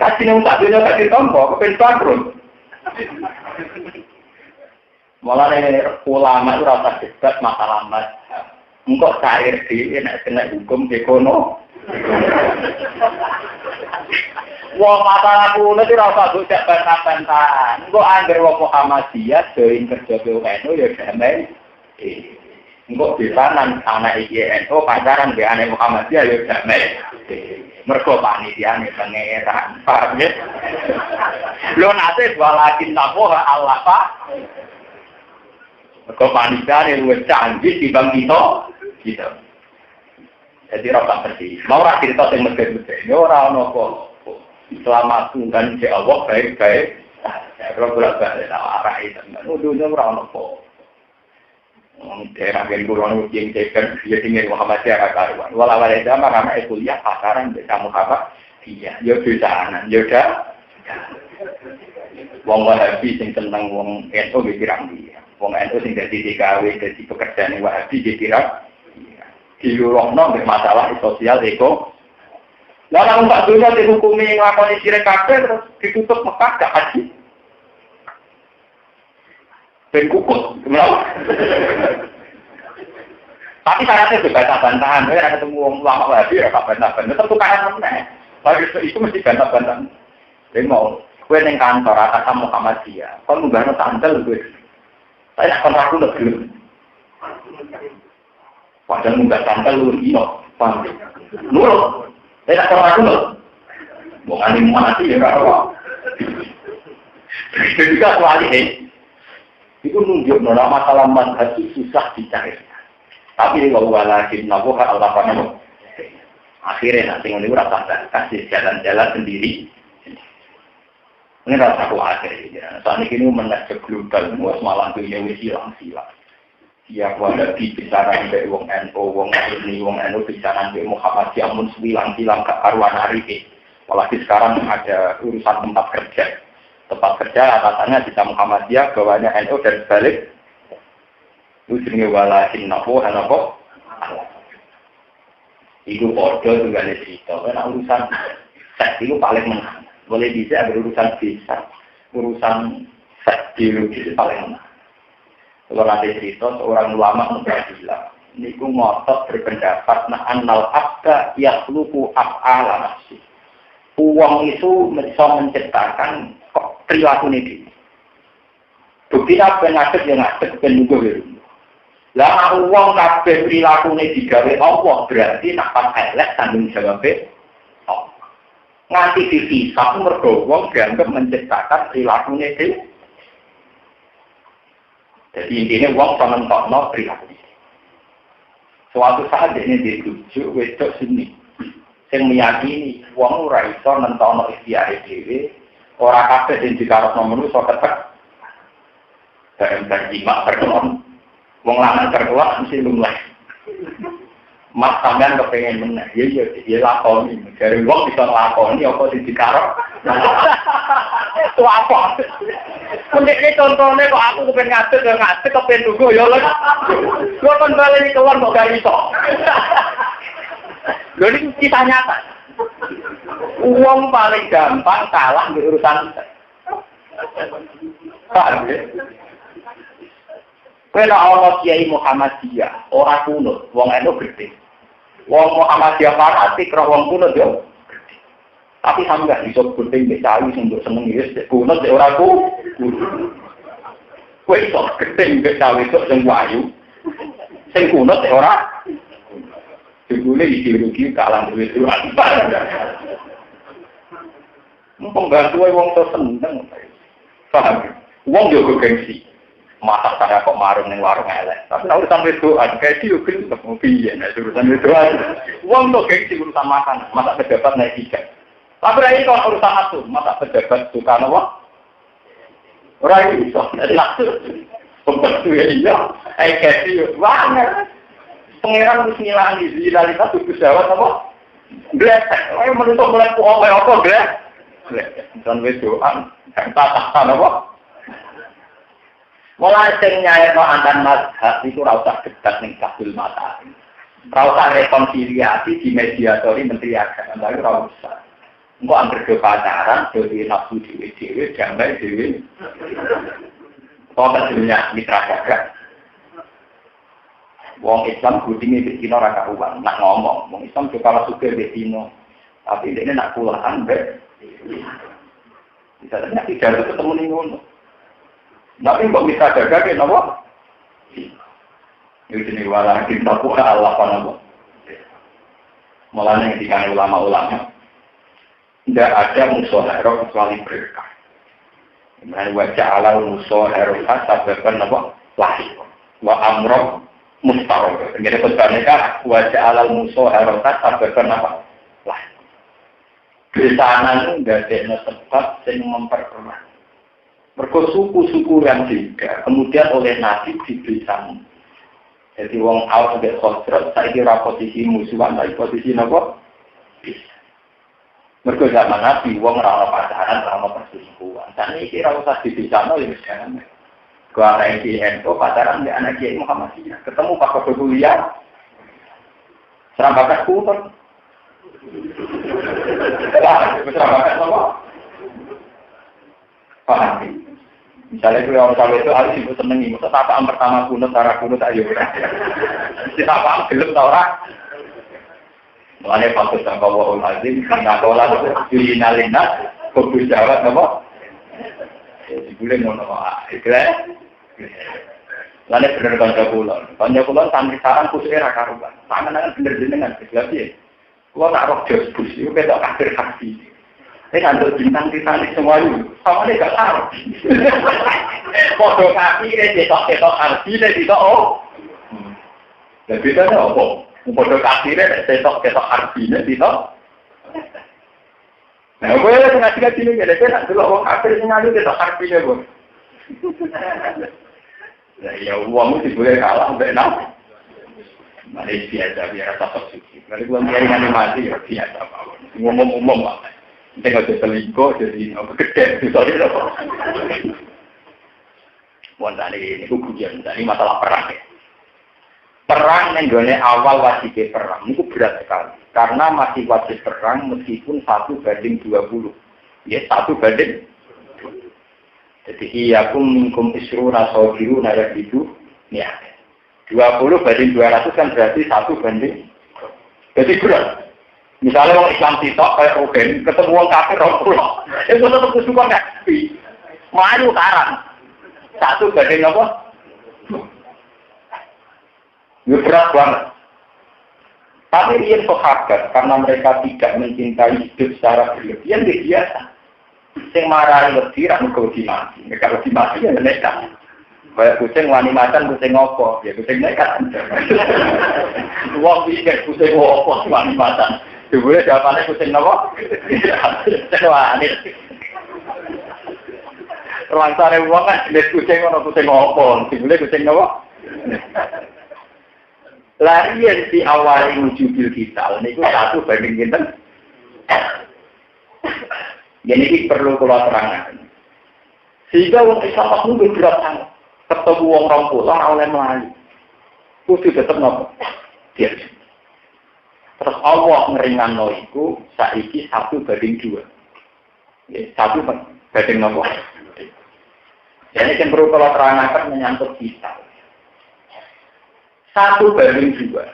S1: Hajinya tak dunia hati tompo, kepen bangkrut. Malah ulama itu rasa debat masalah mazhab. Engkau cair di kena hukum ekonomi. Wong masalah kuno itu rasa budak bantah-bantahan. Engkau anggar wong Muhammadiyah join kerja BUNU ya damai. Engkau bisa anak IGNU pacaran di anak Muhammadiyah ya damai. Mergo panitiane pangeran. Paham ya? Lo nate walakin tapoha Allah Pak. Mergo panitiane luwih canggih dibanding kita. Gitu. Jadi rasa bersih. Mau ora cerita sing mesti-mesti. Ini ora ono kok. Selamat Tuhan ya Allah baik-baik. Kalau bolak-balik arah itu. Dunia ora ono kok. Daerah yang kurang ujian cekan dia tinggal Muhammadiyah karuan. Walau ada zaman ramai kuliah pasaran bisa Muhammad. Iya, ya sana, ya udah. Wong Wahabi sing tentang wong NU dikirang dia. Wong NU sing dadi DKW dadi pekerjaan Wahabi dikirang. Diurungno nek masalah sosial eko. Lah nang Pak Dunya dihukumi nglakoni sirik kabeh terus ditutup Mekah gak haji. Ben kukut, kenapa? Tapi syaratnya juga bantah-bantahan. Saya ada ketemu orang lama lagi, ya bantah-bantahan. Tetap tukaran mana? Tapi itu mesti bantah-bantahan. Jadi mau, gue yang kantor atas Muhammadiyah. Kau nggak sandal gue. Saya nak kontrak lu belum. Padahal nggak sandal lu ino, paham? Nurut. Saya nak kontrak lu. Mau ngalim mati ya kalau. Jadi juga soalnya. Itu nunjuk nona masalah mazhab itu susah dicari. Tapi kalau walakin nabuh Allah panamu. Akhirnya nanti ini rasa kasih jalan-jalan sendiri. Ini rasa kuatir. Saat ini mengajak global, muas malam itu yang silang-silang. Siap wadah bicara dari wong NU, wong NU bicara dari Muhammadiyah mun silang-silang ke karuan hari ini. Apalagi sekarang ada urusan tempat kerja. Tempat kerja atasannya di Muhammadiyah, bawahnya NU dan sebalik. Itu jenenge walakin nabuh hanapa. Itu order juga ada cerita. Karena urusan seks itu paling menang. Boleh bisa berurusan bisa, urusan seks biologis paling menang. Kalau ada cerita seorang ulama bilang, niku ngotot berpendapat nah annal abda yakhluqu af'ala nafsi. Uang itu bisa menciptakan perilaku ini. Bukti apa ngadeg yang ngadeg penunggu biru. Lah uang kabeh perilaku ini digawe Allah berarti nak pas elek tanggung jawabnya. Nganti dipisah mergo wong dianggap menciptakan perilaku ini. Jadi intinya wong menentokno perilaku. Suatu saat ini dirujuk wedok sini. Yang meyakini wong ora iso nentokno ikhtiar dhewe, ora kabeh sing dikarepno manusa ketek. Dan jimat terkelon. Wong lanang terkelon mesti lumlah. Mas sampean kepengen meneh, ya lakoni. Dari wong bisa lakoni apa sing dikarep. Itu apa? Mendek contohnya kok aku kepengen ngadeg kepengen nunggu ya lho. Kok kon bali kelon kok gak iso. Ini kisah nyata. Uang paling gampang kalah di urusan. Paham ya? Kalau Allah Kiai Muhammadiyah, orang kunut, wong NU gede. Wong Muhammadiyah fanatik, wong kunut yo. Tapi sampe gak bisa gede mbek cawi sing mbok seneng wis kunut ora ku. Kowe iso gede mbek cawi kok sing wayu. Sing kunut ora. Dulu rugi kalah duit itu apa? Pembantu wong to seneng. Paham? Wong yo gengsi. masak saya kok marung ning warung elek. Tapi nek urusan wedoan, gengsi yo gelem piye nek urusan wedoan. Wong kok gengsi urusan makan, masak pejabat naik tiga. Tapi ini kalau urusan aku, masak pejabat suka apa? Orang itu, langsung pembantu ya iya, gengsi yo banget. Pangeran bismillah di zilalitas tubuh jawab apa? Glesek, ayo menutup melepuh apa glesek. Dan wedoan, tak apa? Mulai sing nyairno antan mazhab itu ora usah debat ning kabul mata. Ora usah rekonsiliasi di mediatori menteri agama, lha ora usah. Engko anggere pacaran dhewe nafsu dhewe damai dhewe. Kok dunia mitra dagang. Wong Islam gudine wis dina ora karuan, nak ngomong, wong Islam yo kalah sugih wis dina. Tapi dene nak kulaan mbek. Misalnya tidak ketemu ning ngono. Tapi kok bisa jaga ke nopo? Itu jenis wala kita buka Allah nopo. Mulanya ketika ulama-ulama tidak ada musyawarah kecuali berkah. Kemudian wajah ala musyawarah sababkan nopo lahir. Wa amroh mustarok. Jadi kebanyakan wajah ala musyawarah sababkan nopo lahir. Kesanan tidak ada sebab yang memperkeruh. Mergo suku-suku yang tiga, kemudian oleh Nabi diberikan. Jadi wong Aus sampai Khosrot, saya kira posisi musuhan, tapi posisi apa? Bisa. Mergo zaman Nabi, wong ora pacaran, ora perselingkuhan. Dan ini kira usah dibisano ya misalnya. Gua anak IN, pacaran di anak Kiai Muhammadiyah. Ketemu Pak Kebetulian, serambakan kuter. Serambakan apa? Paham. Misalnya itu orang tahu itu harus ibu senengi. Masa sapaan pertama kunut, cara kunut ayo. Si sapaan gelap tau orang. Mulanya bagus dan kawahul azim. Nggak tolak itu dinalina. Kubus jawab apa? Dibulin ngono apa? Ikhlas. Mulanya bener bangga kulon. Bangga kulon santri sarang khususnya rakaruban. Tangan-tangan bener jenengan. Ikhlas ya. Gua tak roh jos bus. Itu kita akhir kasih. Ini untuk bintang-bintang semua itu, sama dia gak tahu. Foto kaki ini cetok-cetok arti ini tidak oh. Dan bedanya apa? Foto kaki ini cetok-cetok arti ini tidak. Nah, gue ada tengah-tengah sini, ada saya dulu orang kafir sengaja cetok arti ini, Bu. Ya, uangmu sih boleh kalah, benar. Malaysia biasa, biar rasa suci. Kalau gue biarin animasi, ya biasa, Pak. Ngomong-ngomong, Pak. Tengok ke selingkuh, jadi gede, misalnya apa? Wah, ini hukumnya, ini masalah perang ya. Perang yang awal wajib perang, itu berat sekali. Karena masih wajib perang meskipun 1:20. Ya, 1:20. Jadi, iyakum minkum isru nasobiru nayak itu, ya. 20:200 kan berarti 1:. Jadi berat. Misalnya orang Islam sitok kayak Rugen, ketemu orang kafir orang pulau, itu tetap kesukaan ngaji. Maju karang, 1:. Apa? Itu berat banget. Tapi dia sahabat karena mereka tidak mencintai hidup secara berlebihan, dia biasa. Yang marah lebih, ramu mati. Mereka lebih mati ya mereka. Kayak kucing wani macan, kucing ngopo, ya kucing nekat. Uang pikir kucing ngopo, wani macan. Boleh jawabannya kucing apa? Wani. Ruang sare uang kan jenis kucing ono kucing ngopo, boleh kucing apa? Lari yang di awal menuju bil kita, ini itu 1:. Jadi ini perlu keluar terangkan. Sehingga orang Islam itu berat sangat. Ketemu orang pulang oleh Melayu. Kudu tetap nopo. Dia. Terus Allah ngeringan itu saiki 1:2. Ya, 1:2 nopo. Jadi yang perlu kalau terangkan menyangkut kita. 1:2.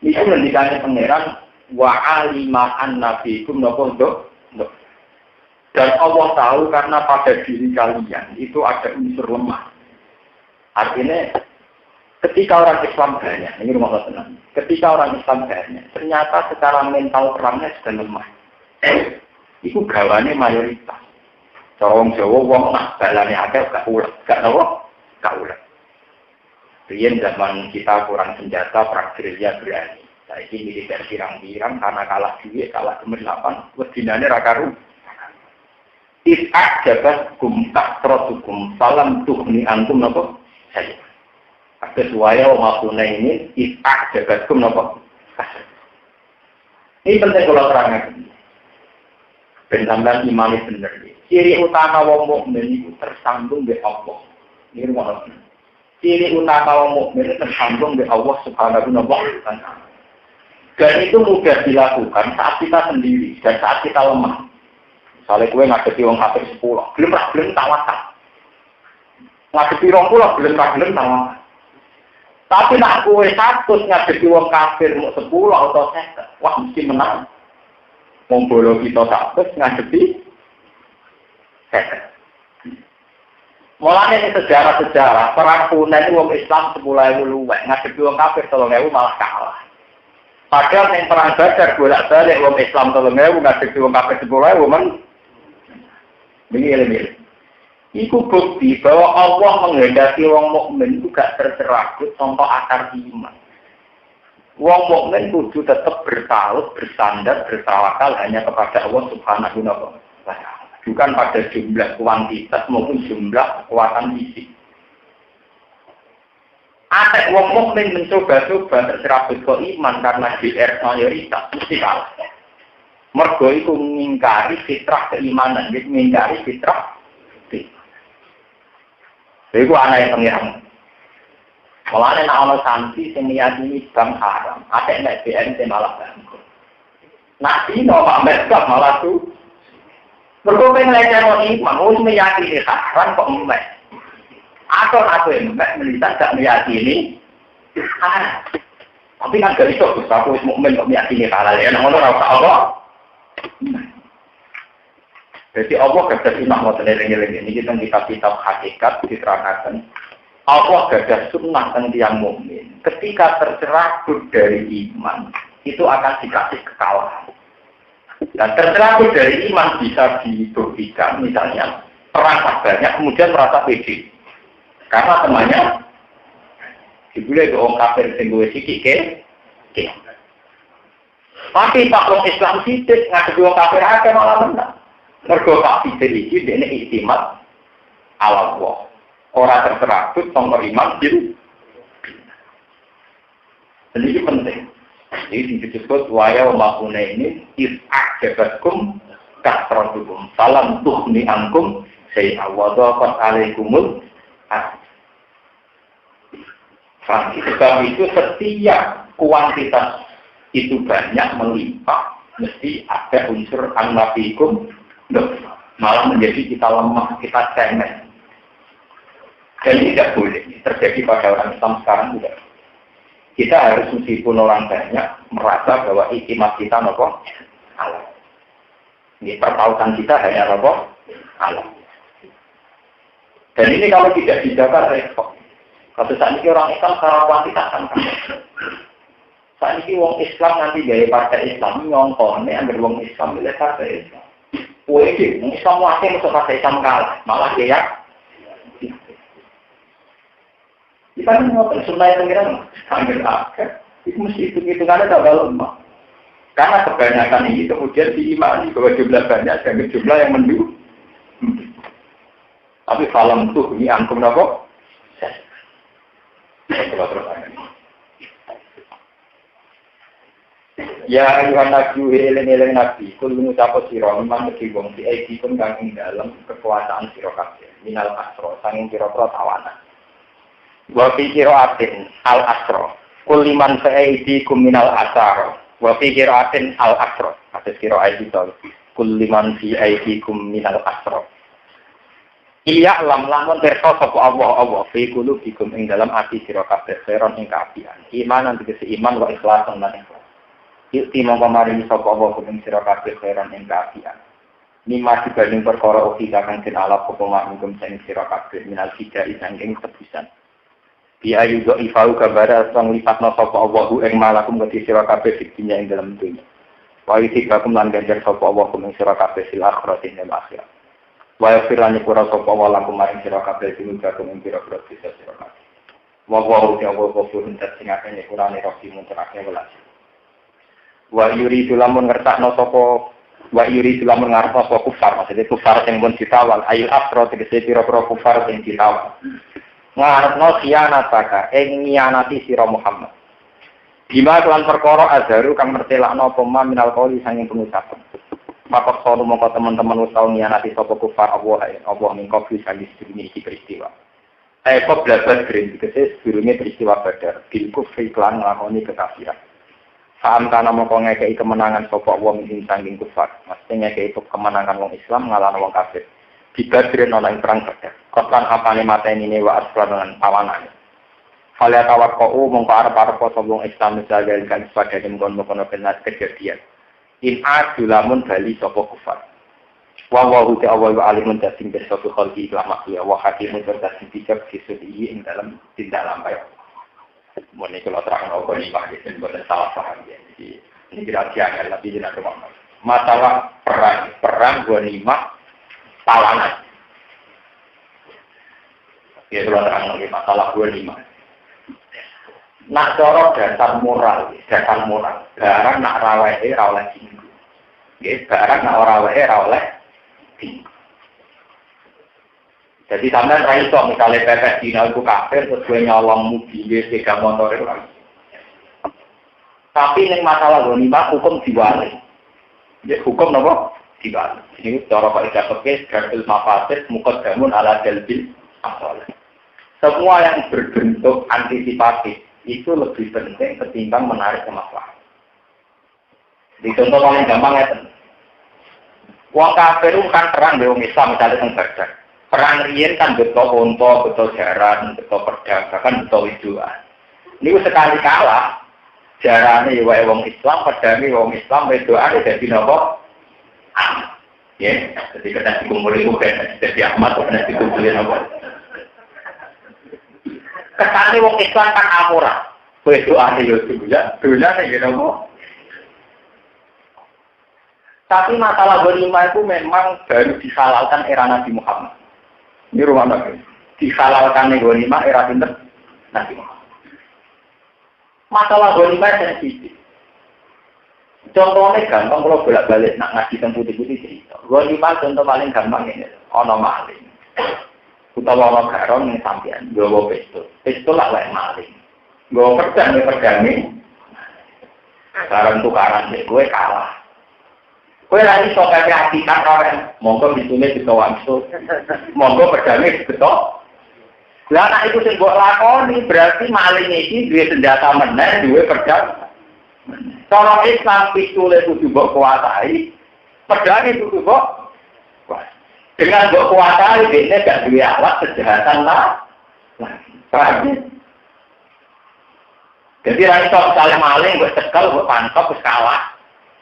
S1: Itu mendikannya pangeran wa alima annabikum nopo do. Dan Allah tahu karena pada diri kalian itu ada unsur lemah. Artinya ketika orang Islam banyak, ini rumah tenang. Ketika orang Islam banyak, ternyata secara mental perangnya sudah lemah. Itu gawane mayoritas. Corong Jawa wong nak balane akeh gak ulah, gak nopo. kaulah. Riyen zaman kita kurang senjata, perang gerilya berani. Saiki militer pirang-pirang karena kalah duit, kalah gemerlapan, wedinane ra karu. Is'ak jabat gumtak trotukum salam tuhni antum napa? Saya. Kesuaya maksudnya ini is'ak jabat gum napa? Ini penting kalau terangkan. Bentangan imani bener. Ciri utama wong mukmin itu tersambung dengan Allah. Ini rumah. Ciri utama wong mukmin tersambung dengan Allah Subhanahu wa taala. Dan itu mudah dilakukan saat kita sendiri dan saat kita lemah. Misalnya gue ngadepi wong kafir 10, gelem tawakal. Ngadepi 20, gelem tawakal. Tapi nak gue 100 ngadepi wong kafir 10 atau 50, wah mesti menang. Wong bolo kita 100 ngadepi 50. Mulanya sejarah-sejarah perang Hunain wong Islam 10.000 luwih, ngadepi wong kafir 3.000 malah kalah. Padahal yang perang Badar bolak-balik wong Islam 3.000 ngadepi wong kafir 10.000 men. Begini. Iku bukti bahwa Allah menghendaki wong mukmin itu gak tercerabut contoh akar iman. Wong mukmin kudu tetap bertaut, bersandar, bertawakal hanya kepada Allah Subhanahu wa taala. Bukan pada jumlah kuantitas maupun jumlah kekuatan fisik. Ada wong mukmin mencoba-coba tercerabut ke iman karena GR mayoritas mesti kalah. Mergo iku ngingkari fitrah keimanan, ngingkari fitrah. Iku anake pengiran. Mulane nek ana santri sing meyakini bang haram, atek nek BN malah bangkrut. Nak dino Pak Mesbah malah tuh. Mergo penglecehan iman, wis meyakini haram kok mbek. Atau mbek melihat gak meyakini haram. Tapi kan gak iso Gus, aku wis mukmin kok meyakini halal ya ngono ora usah Allah. Jadi Allah gadah imam ngoten eling-eling niki teng kitab hakikat diterangkan. Allah gadah sunnah tentang yang mukmin. Ketika tercerabut dari iman, itu akan dikasih kekalahan. Dan tercerabut dari iman bisa dibuktikan, misalnya perang banyak, kemudian merasa pede. Karena temannya dibulai ke orang kafir sing duwe sikik ke. Tapi Pak wong Islam sithik ngadepi wong kafir akeh malah menang. Mergo tak pikir iki dene iktimat ala Allah. Ora terserabut sangka iman itu. Jadi ini penting. Ini disebut waya makuna ini is'ak jabatkum kasratukum salam tuhni ankum say awadaqat alaikumul sebab itu setiap kuantitas itu banyak melimpah mesti ada unsur an-nafikum malah menjadi kita lemah, kita cemen. Dan tidak boleh terjadi pada orang Islam sekarang juga. Kita harus meskipun orang banyak merasa bahwa iktimat kita nopo Allah. Ini pertautan kita hanya nopo Allah. Dan ini kalau tidak dijaga repot. Kalau saat ini orang Islam secara kuantitas kan. Saat ini orang Islam nanti gaya partai Islam nyongkong, ini ambil orang Islam milih partai Islam. Wih, Islam wakil masuk partai Islam kalah, malah dia kita ini ngotot sunai pengiran sambil akhir, itu mesti hitung-hitungannya tak lemah. Karena kebanyakan ini kemudian diimani bahwa jumlah banyak dan jumlah yang mendukung. Tapi falam tuh ini angkum napa? Ya ayuhan nabi eling-eling nabi kul ngucap sira memang mesti wong si iki pun kang ing dalem kekuasaan sira kabeh minal asro sanging pira-pira tawanan wa fi qiraatin al asro kul liman sa'idi kum minal asar wa fi qiraatin al asro atus qiraat itu kul liman fi aidikum minal asro iya lamun terso sapa Allah fi qulubikum ing dalam ati sira kabeh seron ing kaapian iman tegese iman wa ikhlasan lan ikhlas Yukti mengkamarini sopa Allah kuming sira kabeh khairan ing kaapian. Nima dibanding perkara uki kakang den ala pokoma hukum sing sira kabeh minal fida isangking tebusan. Biya yudo ifau kabara sang lipatna sopa Allah ing malakum keti sira kabeh dikinya ing dalam dunya. Wa iti kakum lan ganjar sopa Allah kuming sira kabeh sil akhirat ing dalam akhirat. Wa firani pura sapa wala kumaring sira kabeh sing jagung ing pira-pira bisa sira kabeh. Wa uti apa pun sing akeh kurane roki mun terake welas. Wa yuri lamun ngertakno sapa wa yuri lamun ngarep sapa kufar maksudnya kufar sing pun ditawal ayil afro tegese pira-pira kufar sing ditawal. Ngarepno khianat baka ing ngianati sira Muhammad. Bima kelan perkara azharu kang mertelakno apa minal qauli sanging pengucapan. Maka sono mongko teman-teman wis tau ngianati sapa kufar Allah mingko bisa disini iki peristiwa. Kok blabat green dikese sebelumnya peristiwa Badar bil kufri lan nglakoni kekafiran. Saam kana mongko ngekeki kemenangan sapa wong ing sanging kufar. Mesti ngekeki kemenangan wong Islam ngalahno wong kafir. Dibadrin ana ing perang Badar. Kotan apane mateni ne wa aslan lan tawanane. Falya tawakkau mongko arep-arep sapa Islam jagal kan padane mongkon-mongkon penas kejadian. In adulamun bali sapa kufar. Wa ta'ala wa alimun tasing besatu khalqi lama ya wa hakimun tasing bijak sesudi ing dalam tindak lampai. Mun iki kalau terang apa iki Pak Yen boten salah paham ya. Jadi ini kira-kira lebih jelas masalah perang ghanimah tawanan. Ya kalau terang lagi masalah ghanimah. Nak cara dasar moral, barang nak rawehe ra oleh dinggo. Nggih, barang nak ora rawehe ra oleh dinggo. Jadi sampean ra iso misale pepes dina iku kafir terus kowe nyolong mobil sepeda motor ora. Tapi ning masalah ghanimah hukum diwali. Ya hukum napa? Diwali. Ini cara kaidah fikih gatul mafasid muqaddamun ala jalbil afdal. Semua yang berbentuk antisipatif itu lebih penting ketimbang menarik kemaslahatan. Di contoh paling gampang ya, wong kafir kan perang dengan Islam misalnya teng Badar. Perang riyen kan betul unta, betul jaran, betul pedang, bahkan betul widuan. Niku sekali kalah, jarane wae wong Islam, pedange wong Islam, widuane dadi napa? Ya, jadi kena dikumpulin bukan jadi Ahmad, kena dikumpulin apa? Kesane wong Islam kan amurah. Kowe doane yo dunyane yo nopo. Tapi masalah ghanimah itu memang baru dihalalkan era Nabi Muhammad. Ini rumah Nabi. Dihalalkan ghanimah era pinten? Nabi Muhammad. Masalah ghanimah sensitif. Contohnya gampang kalau bolak-balik nak ngaji teng putih-putih cerita. Ghanimah contoh paling gampang ini, ana maling. Utawa ana garon ning sampean, nggawa pistol. Pistol lak wae maling. Nggawa pedang ning barang tukaran nek kowe kalah. Kowe ra iso kaya atikan ora. Monggo bisune ditawangsul. Monggo pedange dibeto. Lah nek iku sing mbok lakoni berarti maling iki duwe senjata meneh, duwe pedang. Cara Islam pistole kudu mbok kuasai, pedange kudu mbok kuasai. Dengan mbok kuasai dene gak duwe alat kejahatan lah. Paham? Jadi ra iso misalnya maling mbok cekel, mbok pantop wis kalah.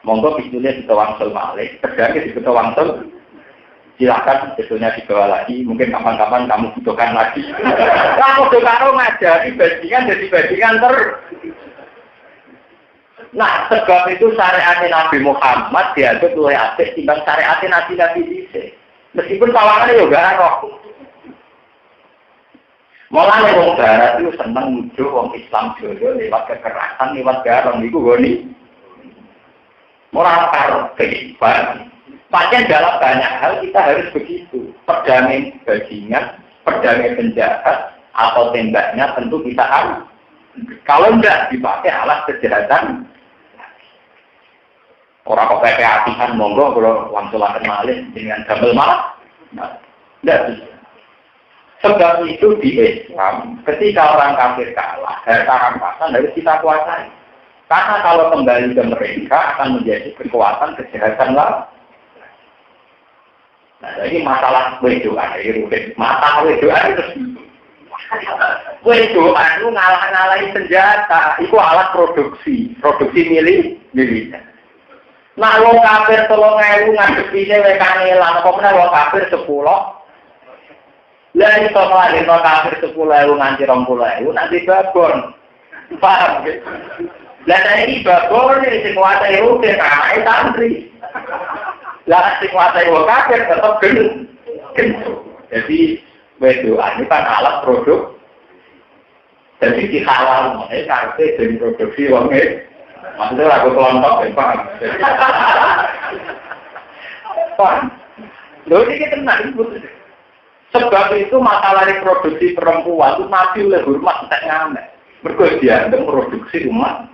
S1: Monggo pistolnya ditawangsul maling, pedangnya ditawangsul. Silakan pistolnya dibawa lagi, mungkin kapan-kapan kamu butuhkan lagi. Kamu karo ngajari bajingan jadi bajingan Nah, sebab itu syariat Nabi Muhammad dianggap oleh apik timbang syariat Nabi dhisik. Meskipun tawangannya juga roh. Mulane wong barat itu seneng nuduh wong Islam dhewe lewat kekerasan, lewat garam niku goni. Ora karo kehidupan. Padahal dalam banyak hal kita harus begitu. Pedangnya bajingan, pedangnya penjahat, atau tembaknya tentu kita harus. Kalau enggak dipakai alat kejahatan, orang kok pakai atihan monggo kalau langsung akan malih dengan gambar malah, enggak bisa. Sebab itu di Islam, ketika orang kafir kalah, harta rampasan harus kita kuasai. Karena kalau kembali ke mereka akan menjadi kekuatan kejahatan lah. Nah, jadi masalah wedoan, masalah wedoan itu. Wedoan itu ngalah-ngalahin senjata, itu alat produksi militer. Nah, wong kafir 3.000 ngadepine wekane lan apa meneh wong kafir 10. Lah iso nglahirno kafir 10.000 nganti 20.000 nanti babon. Paham ya? Lah saiki babon sing kuwate rutin anake santri. Lah sing kuwate wong kafir tetep Jadi wedoan ini kan alat produk. Jadi di halal, makanya karena jadi produksi wongnya. Maksudnya lagu kelompok, ya paham? Paham? Loh ini tenang, sebab itu masalah reproduksi perempuan itu Nabi oleh hormat tak ngamen. Mereka dia produksi umat.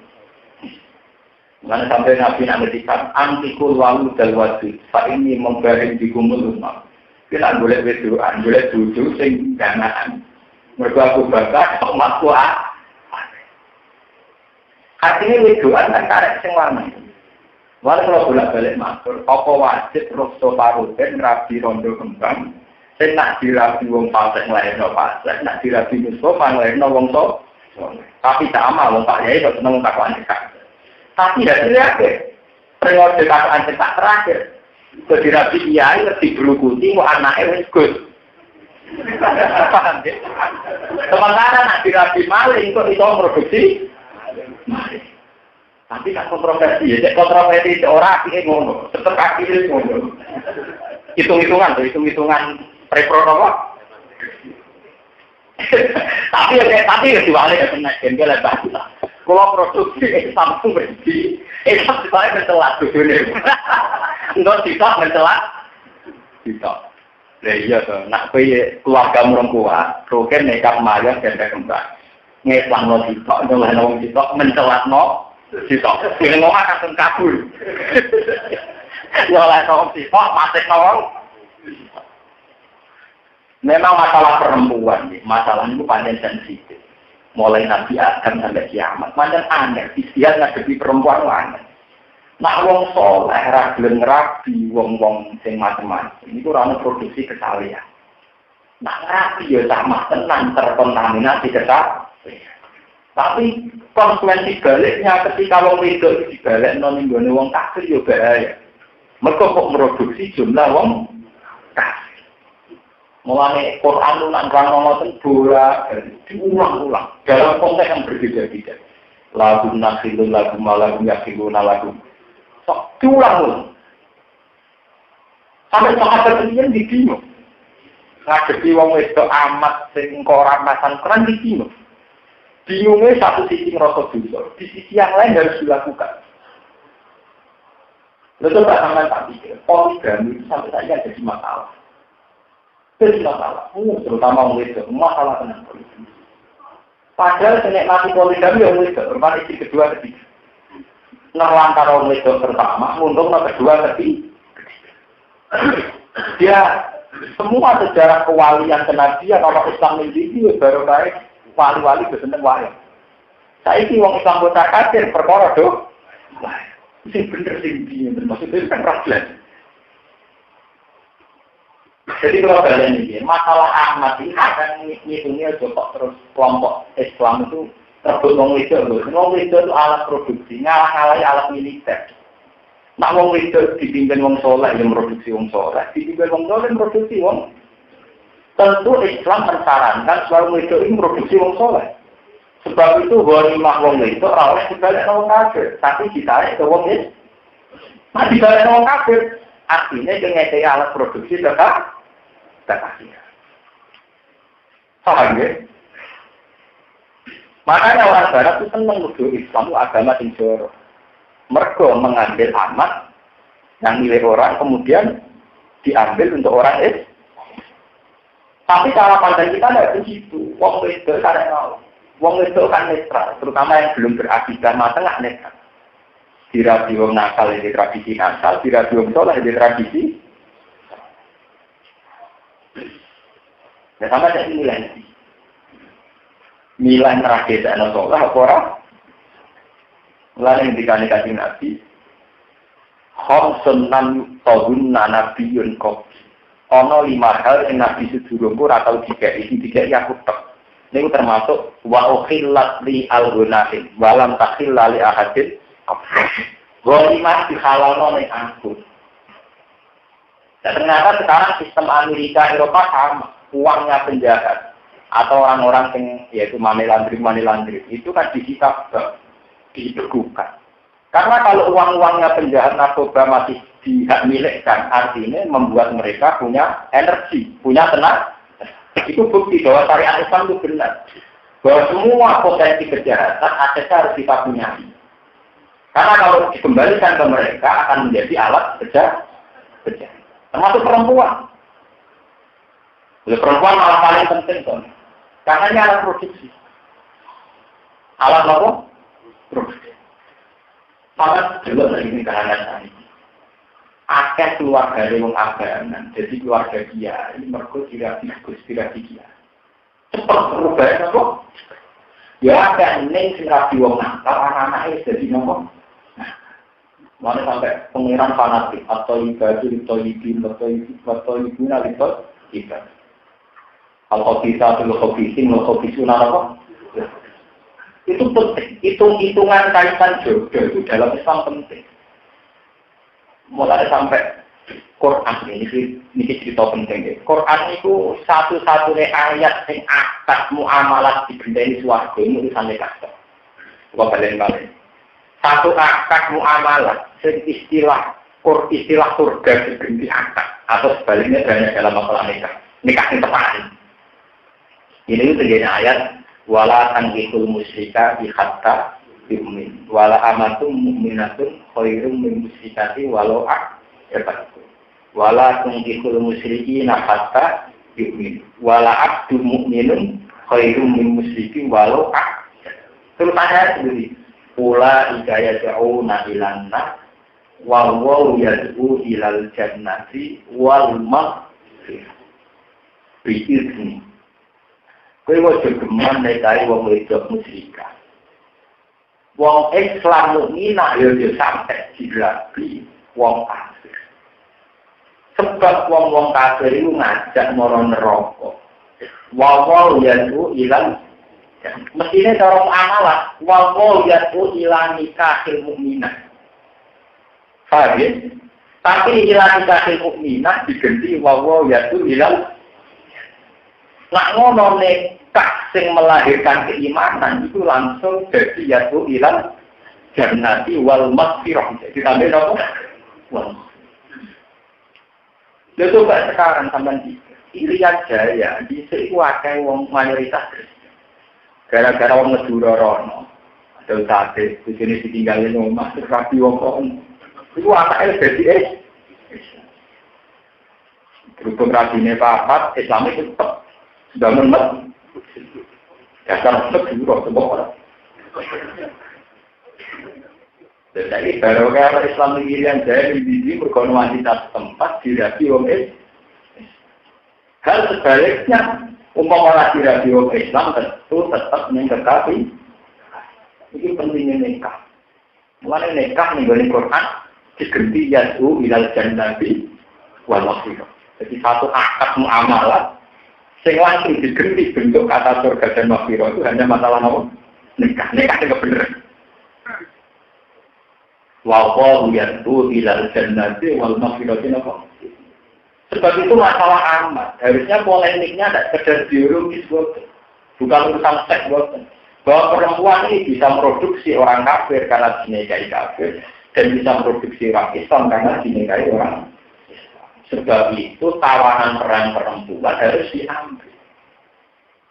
S1: Karena sampai Nabi ngertikan antikul walu dal wajib. Pak ini membaring di kumul umat. Kita boleh wedoan, boleh tujuh sing ganaan. Mereka aku bakar umatku artinya wedoan kan karek sing warna. Walau kalau bolak-balik matur, apa wajib rokso parutin rabi rondo kembang, sing nak dirabi wong pasek nglairno pasek, nak dirabi Mustafa nglairno wong sok. Tapi sama wong Pak Yai kok seneng takwan cekak. Tapi dak dilihat periode takwan cekak terakhir. Kok dirabi Kiai lebih berlukuti mau anake wis gus. Paham ya? Sementara nak dirabi maling kok iso produksi maling. Tapi kan kontroversi ya, kontroversi orang akhirnya ngono, tetap akhirnya ngono. Hitung-hitungan pre-pro. Tapi ya diwali ya kena jengkel ya bahasa. Kalau produksi Samsung berhenti, saya mencelat dunia. Enggak bisa mencelat. Bisa. Nah iya tuh, nak keluarga murung kuat, roken nekat mayang dan kembang. Ngeslang no sitok, nyoleh no sitok, mencelat no. Sitok, ini ngomong akan kabur. Nyoleh no sitok, masih no. Memang masalah perempuan, masalah itu panjang sensitif. Mulai Nabi Adam sampai kiamat, panjang aneh. Istilah ngadepi perempuan aneh. Nah, wong soleh, raglen rabi, wong sing macam-macam. Ini tuh rana produksi kesalahan. Nah, rabi ya sama tenang terkontaminasi kesalahan. Tapi konsekuensi baliknya ketika wong wedok dibalik noningone wong kafir ya bahaya. Mereka kok produksi jumlah wong kafir. Mulane Quran lu nang ngoten bola diulang-ulang dalam konteks yang berbeda-beda. Lagu nakhilun lagu malagu yakhiluna lagu. Sok diulang-ulang. Sampai sahabat ini bingung. Ngadepi wong wedok amat sing ora masan keren bingung. Bingungnya satu sisi ngerasa dosa, di sisi yang lain harus dilakukan. Lalu tak tak pikir, poligami itu sampai saja jadi masalah. Jadi masalah, terutama orang itu, masalah tentang poligami. Padahal kenikmati poligami orang itu, berapa istri kedua ketiga. Nerlantar orang itu pertama, untung kedua ketiga. Dia semua sejarah kewalian kenabian kalau Islam ini baru baik. Wali-wali berseneng wali. Saya ini wong Islam kota kafir perkara do. Sing bener sing piye maksudnya kan raglan. Jadi kalau kalian ini masalah Ahmad ini akan ngitungnya kok terus kelompok Islam itu terbut wong itu alat produksi, ngalah-ngalahi alat militer. Nak wong itu dipimpin wong soleh yang produksi wong soleh, dipimpin wong soleh yang produksi wong. Tentu Islam mensarankan selalu itu produksi wong soleh. Sebab itu ghanimah wong itu ora oleh dibalik wong kafir, tapi ditarik ke wong itu. Nah dibalik wong kafir, artinya ngekei alat produksi tetap kafir. Paham ya? Makanya orang Barat itu senang nuduh Islam itu agama sing joro. Mergo mengambil amat yang milik orang kemudian diambil untuk orang Islam. Tapi cara pandang kita tidak begitu. Wong wedok karena wong wedok kan netral, terutama yang belum berakidah masa nggak netral. Dirabi wong nakal ini tradisi nakal, dirabi wong soleh ini tradisi. Ya sama jadi nilai. Nilai terakhir dan soleh apa orang? Lain yang dikasih Nabi. Khomsunan tahun nabiyun kok. Ono 5 hal yang Nabi sedurungku atau 3 aku tek. Ini termasuk wa ukhillat li al-ghunahin walam takhilla li ahadin. Ghanimah dihalalno ning aku. Dan ternyata sekarang sistem Amerika Eropa sama, uangnya penjahat atau orang-orang yang yaitu money laundry itu kan disita dibekukan. Karena kalau uang-uangnya penjahat narkoba masih dihak milikkan, artinya membuat mereka punya energi, punya tenaga. Itu bukti bahwa syariat Islam itu benar. Bahwa semua potensi kejahatan asetnya harus kita punya. Karena kalau dikembalikan ke mereka akan menjadi alat kejahatan. Termasuk perempuan. Perempuan malah paling penting kan. Karena ini alat produksi. Alat apa? Produksi. Maka jelas ini kehangatan ini. Akeh keluarga yang mengabanan, jadi keluarga dia ini mereka tidak dia. Cepat perubahan apa? Ya ada neng sirapi wong nakal, anak-anaknya jadi nopo. Mana sampai pengiran fanatik atau ibadah atau ibu nalito ibadah. Kalau bisa dulu kopisin apa? Itu penting. Hitung-hitungan kaitan jodoh itu dalam Islam penting. Mulai sampai Quran ini cerita penting. Quran itu satu-satunya ayat yang akad muamalah di benda suarga ini urusannya kasar. Coba balik. Satu akad muamalah, istilah surga diberi akad atau sebaliknya banyak dalam masalah nikah. Nikah yang tepat. Ini terjadi ayat wala tangkihul musyrika bihatta yu'min wala amatum mu'minatun khairum min musyrikati walau a'jabatukum wala tangkihul musyrikina hatta yu'min wala abdu mu'minun khairum min musyriki walau terus ayat ini ula ikaya ja'una ilanna wawaw yad'u ilal jannati wal maghfirah bi'izni kowe wae geman nek kaya wong wedok musyrikah. Wong Islam mukminah yo sampai dilabi wong kafir. Sebab wong kafir iku ngajak marang neraka. Wa yadu ilang mestine cara amalah wa yadu ilang nikahil mukminah. Faham? Tapi ilang nikahil mukminah diganti wa yadu ilang nak ngono nekah sing melahirkan keimanan itu langsung jadi yaitu ilang jannati wal maghfirah. Jadi tambah apa? Wal. Lha coba sekarang sampean Irian Jaya di siku akeh wong mayoritas Kristen. Gara-gara wong Madura rono. Ada sate di sini ditinggalin omah rapi wong kok. Iku akeh dadi berhubung rabine papat Islam itu tetap sudah menet, dasar segera semua orang. Jadi baru kalau Islam Irian Jaya di berkonwantitas tempat dirapi wong hal sebaliknya umpama dirapi wong Islam tentu tetap mengkekapi. Ini pentingnya nikah. Mulai nikah nih Quran diganti yaitu ilal jannati wal maghfirah. Jadi satu akad muamalah sing langsung diganti bentuk kata surga dan maghfirah itu hanya masalah apa? Nikah itu bener. Wa qul yatu ilal jannati wal maghfirati apa? Sebab itu masalah amat. Harusnya polemiknya tidak sekedar biologis bukan urusan seks bahwa perempuan ini bisa memproduksi orang kafir karena dinikahi kafir dan bisa memproduksi orang Islam karena dinikahi orang. Sebab itu tawanan peran perempuan harus diambil.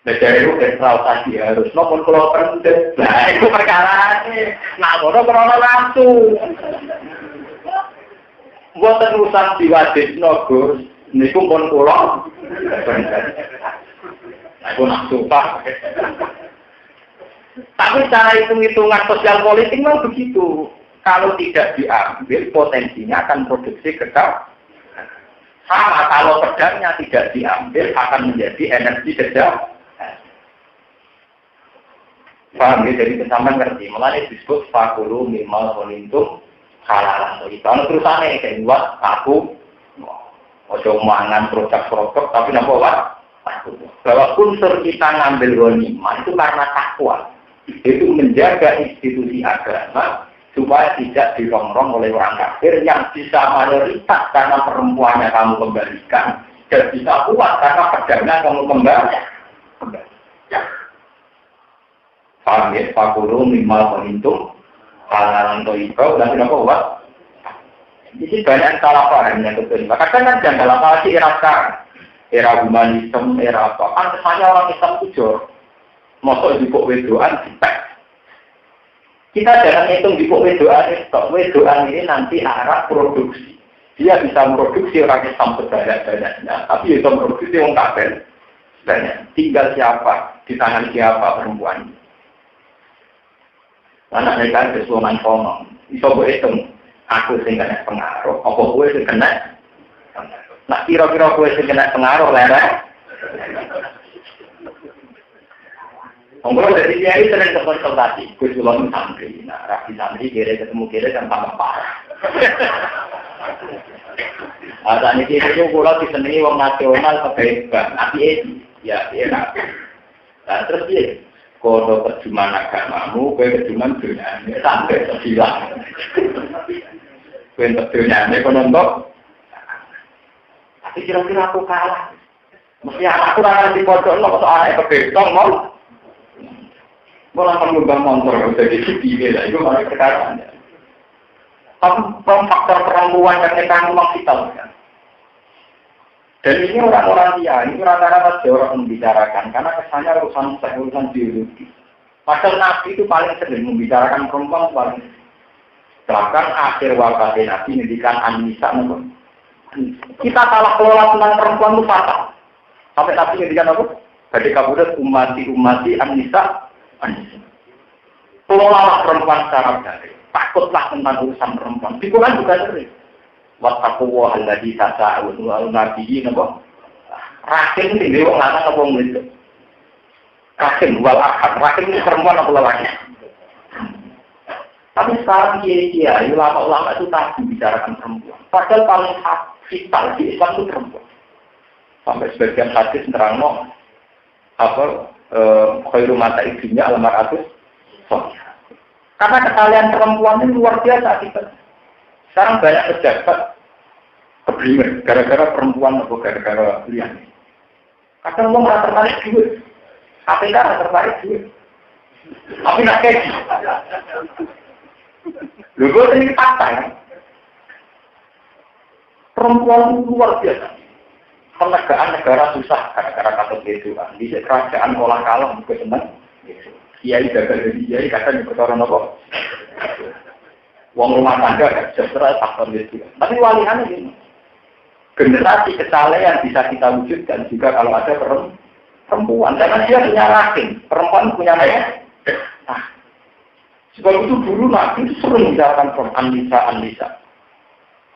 S1: Dari itu tadi harus nomor kalau penting. Nah itu perkara ini. Nah kalau langsung. Buat terusan diwajib Gus. Ini pun pulang. Aku nak suka. Tapi cara hitung-hitungan sosial politik memang begitu. Kalau tidak diambil potensinya akan produksi kekal. Sama kalau pedangnya tidak diambil akan menjadi energi sedang. Paham ya, jadi kesamaan ngerti. Mulanya disebut fakulu mimal kolintum halalan. Kalau terusannya kayak buat aku ojo mangan produk-produk tapi nampak apa? Bahwa unsur kita ngambil ghanimah itu karena takwa. Itu menjaga institusi agama supaya tidak dirongrong oleh orang kafir yang bisa mayoritas karena perempuannya kamu kembalikan dan bisa kuat karena pedangnya kamu kembalikan. Paham ya? Fakulu minimal konintum halalan toibau dan tidak kuat. Jadi banyak salah paham yang betul. Maka kan janggal apa sih era sekarang? Era humanisme, era apa? Kan kesannya orang Islam itu jor. Masuk di pok wedoan, dipek. Kita jangan hitung di pok wedoan itu. Wedoan ini nanti arah produksi. Dia bisa memproduksi orang Islam sebanyak-banyaknya. Tapi bisa memproduksi orang kafir banyak. Tinggal siapa, di tangan siapa perempuan. Anak mereka kesuaman ngomong. Bisa gue hitung. Aku sing kena pengaruh. Apa gue sing kena? Nah kira-kira gue sing kena pengaruh lereng. Ngomong dari dia itu sering konsultasi. Gue jualan santri. Nah rapi santri kira ketemu kira kan tambah parah. Saat ini itu kalau disenangi wong nasional sebagai bank. Tapi ya nah terus dia kalau perjumpaan agamamu, gue perjumpaan dunia sampai terhilang. Gue dunia ini nonton. Tapi kira-kira aku kalah. Mesti aku nanti di pojok lo soalnya kebetong mau. Gue langsung ngubah motor jadi CCTV lah. Itu malah kekalahannya. Tapi faktor perempuan dan nekan memang vital kan. Dan ini orang-orang dia, ini rata-rata orang membicarakan karena kesannya urusan biologi. Padahal Nabi itu paling sering membicarakan perempuan paling. Bahkan akhir wafat Nabi mendikan An-Nisa. Kita salah kelola tentang perempuan itu fatal. Sampai Nabi mendikan apa? Bagi kabudat umati An-Nisa. Kelolalah perempuan secara baik. Takutlah tentang urusan perempuan. Di Quran juga sering. Wattaku wa alladhi tasa'un wa al-nabiyin apa? Rahim ini wong lanang apa wong wedok? Rahim wal arham. Rahim ini perempuan apa lelaki? Tapi sekarang kiai-kiai ulama-ulama itu tak membicarakan perempuan. Padahal paling vital di Islam itu perempuan. Sampai sebagian hadis nerangno apa khairu mata ibunya al-mar'atu salihah. Karena kesalahan perempuan ini luar biasa kita. Sekarang banyak pejabat keblinger gara-gara perempuan atau gara-gara lian. Kadang orang nggak tertarik duit, KPK nggak tertarik duit. Tapi nak kaji. Lalu ini fakta ya. Perempuan luar biasa. Penegaan negara susah gara-gara kasus itu. Di kerajaan olah kalah juga senang. Kiai jaga dari kiai kadang ikut orang apa. Wong rumah tangga secara faktor itu. Tapi waliannya gini. Generasi kesalahan bisa kita wujudkan juga kalau ada perempuan. Karena dia punya rahim. Perempuan punya ayah. Nah, sebab itu dulu Nabi itu sering menjalankan An-Nisa.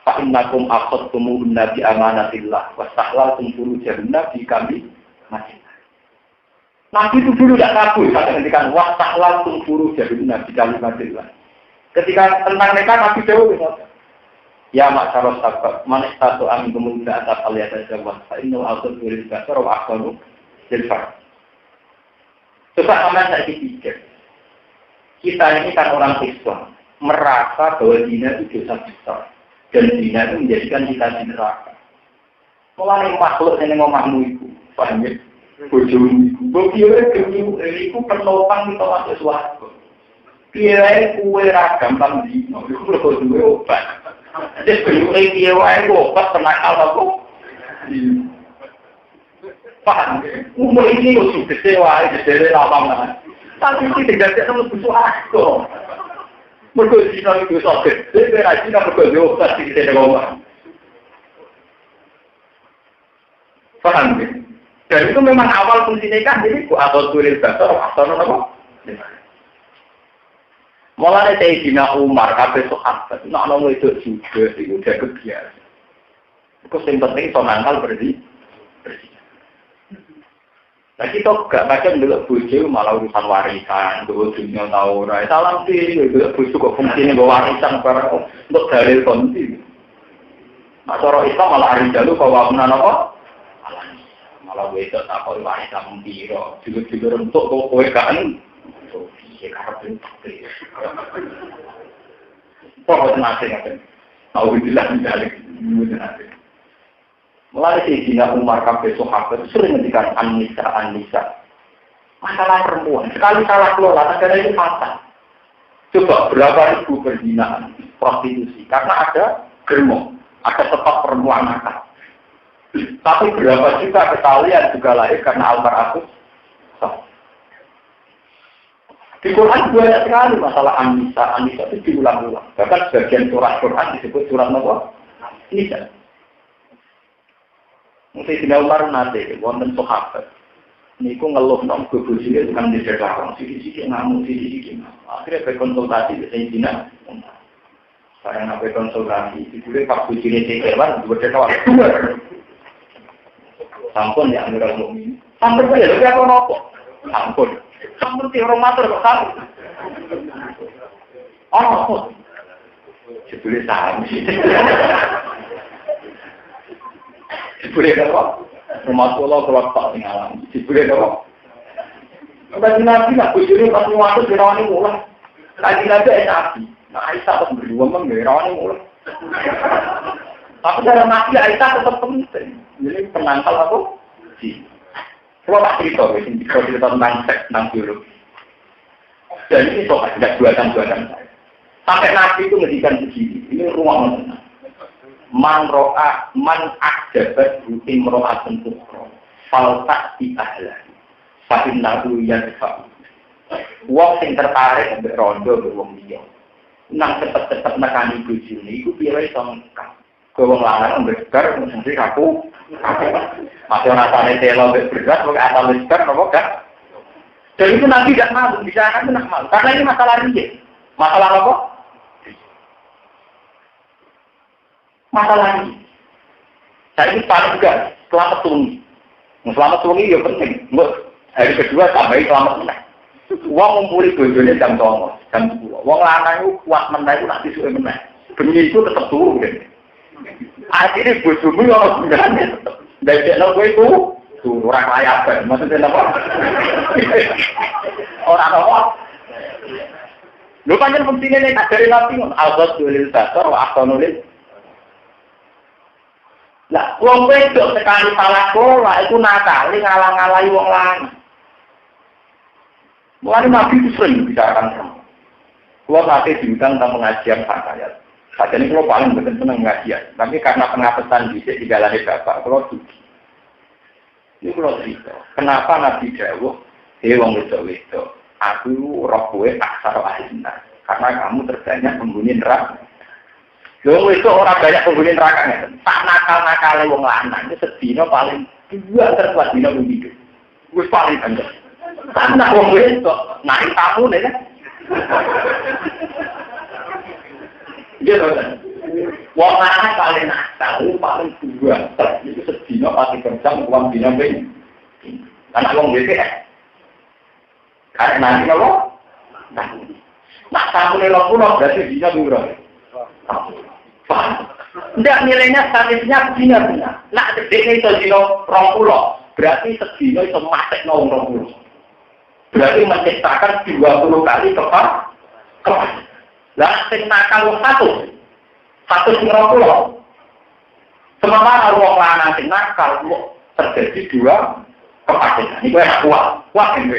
S1: Fa'innakum akhadtumuhun nabi amanatillah. Wasahlaltum furujahunna bi kami masih. Nabi itu dulu tidak kabur. Saya ngendikan wasahlaltum furujahunna bi kami masih. Ketika tentang mereka Nabi jauh. Ya maksaros sahabat, manis satu amin kemudian atas alias jawab. Innu al-qud bil basar wa aqalu silfar. Coba saya pikir. Kita ini kan orang Islam merasa bahwa zina itu dosa besar dan zina itu menjadikan kita di neraka. Mulai makhluk yang ngomahmu itu, paham ya? Bojomu itu, bojomu itu penopang kita masuk suatu. Piye kuwe ra gampang dino, iku perlu duwe obat. Jadi kuwe piye wae obat penakal apa? Paham? Umur ini yo gede wae, gede lawang. Tapi iki tidak ada butuh aku. Mergo dino iku sakit. Dhewe ra dino mergo obat iki tidak ngomong. Paham? Dan itu memang awal fungsinya kan jadi atau tulis dasar atau apa? Mulai dari Sayyidina Umar, kabeh sahabat, nak nongol itu juga, itu udah kebiasaan. Itu yang penting sonangkal bersih. Nah kita gak macam dulu bojo malah urusan warisan, dulu dunia tahu rai. Salam sih, dulu bojo kok fungsinya bawa warisan barang untuk dalil konti. Nah cara Islam malah hari jalu bawa menan apa? Malah wedok tak kau warisan membiro, juga untuk kowe kan. Ya karena bentuk dia. Kok nanti ngapain? Tahu bilang balik, nanti. Mulai Sayyidina Umar kabeh sahabat sering ngendikan An-Nisa. Masalah perempuan, sekali salah kelola negara itu fatal. Coba berapa ribu perzinahan, prostitusi, karena ada germo, ada tetap perempuan nakal. Tapi berapa juta kekalian juga lahir karena almarhum. Di Quran banyak sekali masalah Anisa itu diulang-ulang. Bahkan sebagian surah Quran disebut surah apa? Nisa. Mungkin tidak Umar nanti, wonten sahabat. Niku ngeluh nom bojone kan diceritakan sisi-sisi ngamuk sisi-sisi. Akhirnya berkonsultasi dengan Cina. Saya nak berkonsultasi, dibule Pak bojone cekewan bercerita dua. Sampun ya Amirul Mukminin. Sampun ya lho apa nopo? Sampun. Sampun ti orang matur kok sampun. Oh. Dibule saham. Dibule apa? Rumah kula tak tinggalan. Dibule apa? Udah nabi nak bojone pas nguwatu dirawani mulai. Lagi nabi nabi. Nah Aisyah pas berdua menggerawani mulai. Tapi dalam nabi Aisyah tetap penting. Jadi penangkal aku. Kalau tak cerita, kalau cerita tentang seks, tentang biologi. Dan ini soal tidak buatan-buatan saya. Sampai nabi itu ngedikan begini. Ini ruang man ro'a man akjabat rutin ro'a tentukro. Faltak di ahlan. Fahin nabu yadfa. Wong sing tertarik sampai rondo berwong dia. Nang cepet-cepet nekani bujuni, itu pilih songkang. Wong lanang bergerak, mesti aku. Masih rasanya telo bergerak, pakai asal bergerak, apa kan? Dan itu nanti tidak malu, bisa kan tidak malu. Karena ini masalah dia. Masalah apa? Masalah ini. Saya ini paling juga selamat sungi. Selamat sungi ya penting. Hari kedua tambahin selamat menang. Wong ngumpuli bojone jam 09.00, jam 10. Wong lanang itu kuat menang itu nanti suwe menang. Bengi itu tetap turun kan. Akhirnya bojomu yang sebenarnya tetap. Dari gue itu orang layak, maksudnya apa? Orang apa? Lu panjang pentingnya nih dari nabi, al-bas dolil basar, wa nulis. Lah, wong itu sekali salah pola itu nakali ngalang-ngalai wong lain. Mulai nabi itu sering bicarakan sama. Gua nanti diundang tentang pengajian sakayat. Saat ini kalau paling betul senang ngajian, tapi karena pengapetan bisa dijalani bapak, kalau tuh, ini kalau cerita, kenapa Nabi Dawuh, wong itu, aku roh gue aksara ahlinya, karena kamu terbanyak penghuni neraka. Wong itu orang banyak penghuni neraka, tak nakal wong lanang, itu sedino paling dua terkuat dino begitu, gue paling banyak. Karena wong itu naik tamu nih kan. Dia kan, wong lanang paling nakal, paling dua, itu sedino pasti kencang uang dino ini. Karena wong BPS, karena nanti lo, nah kamu nih lo berarti dino murah. Tidak nilainya statisnya dino. Nah dedeknya itu dino 20, berarti sedino itu masuk 20. Berarti menciptakan 20 kali kepas. Lah sing nakal wong 1 sing 20. Sementara wong lanang sing nakal terjadi 2 kepastian. Iku enak kuat ini.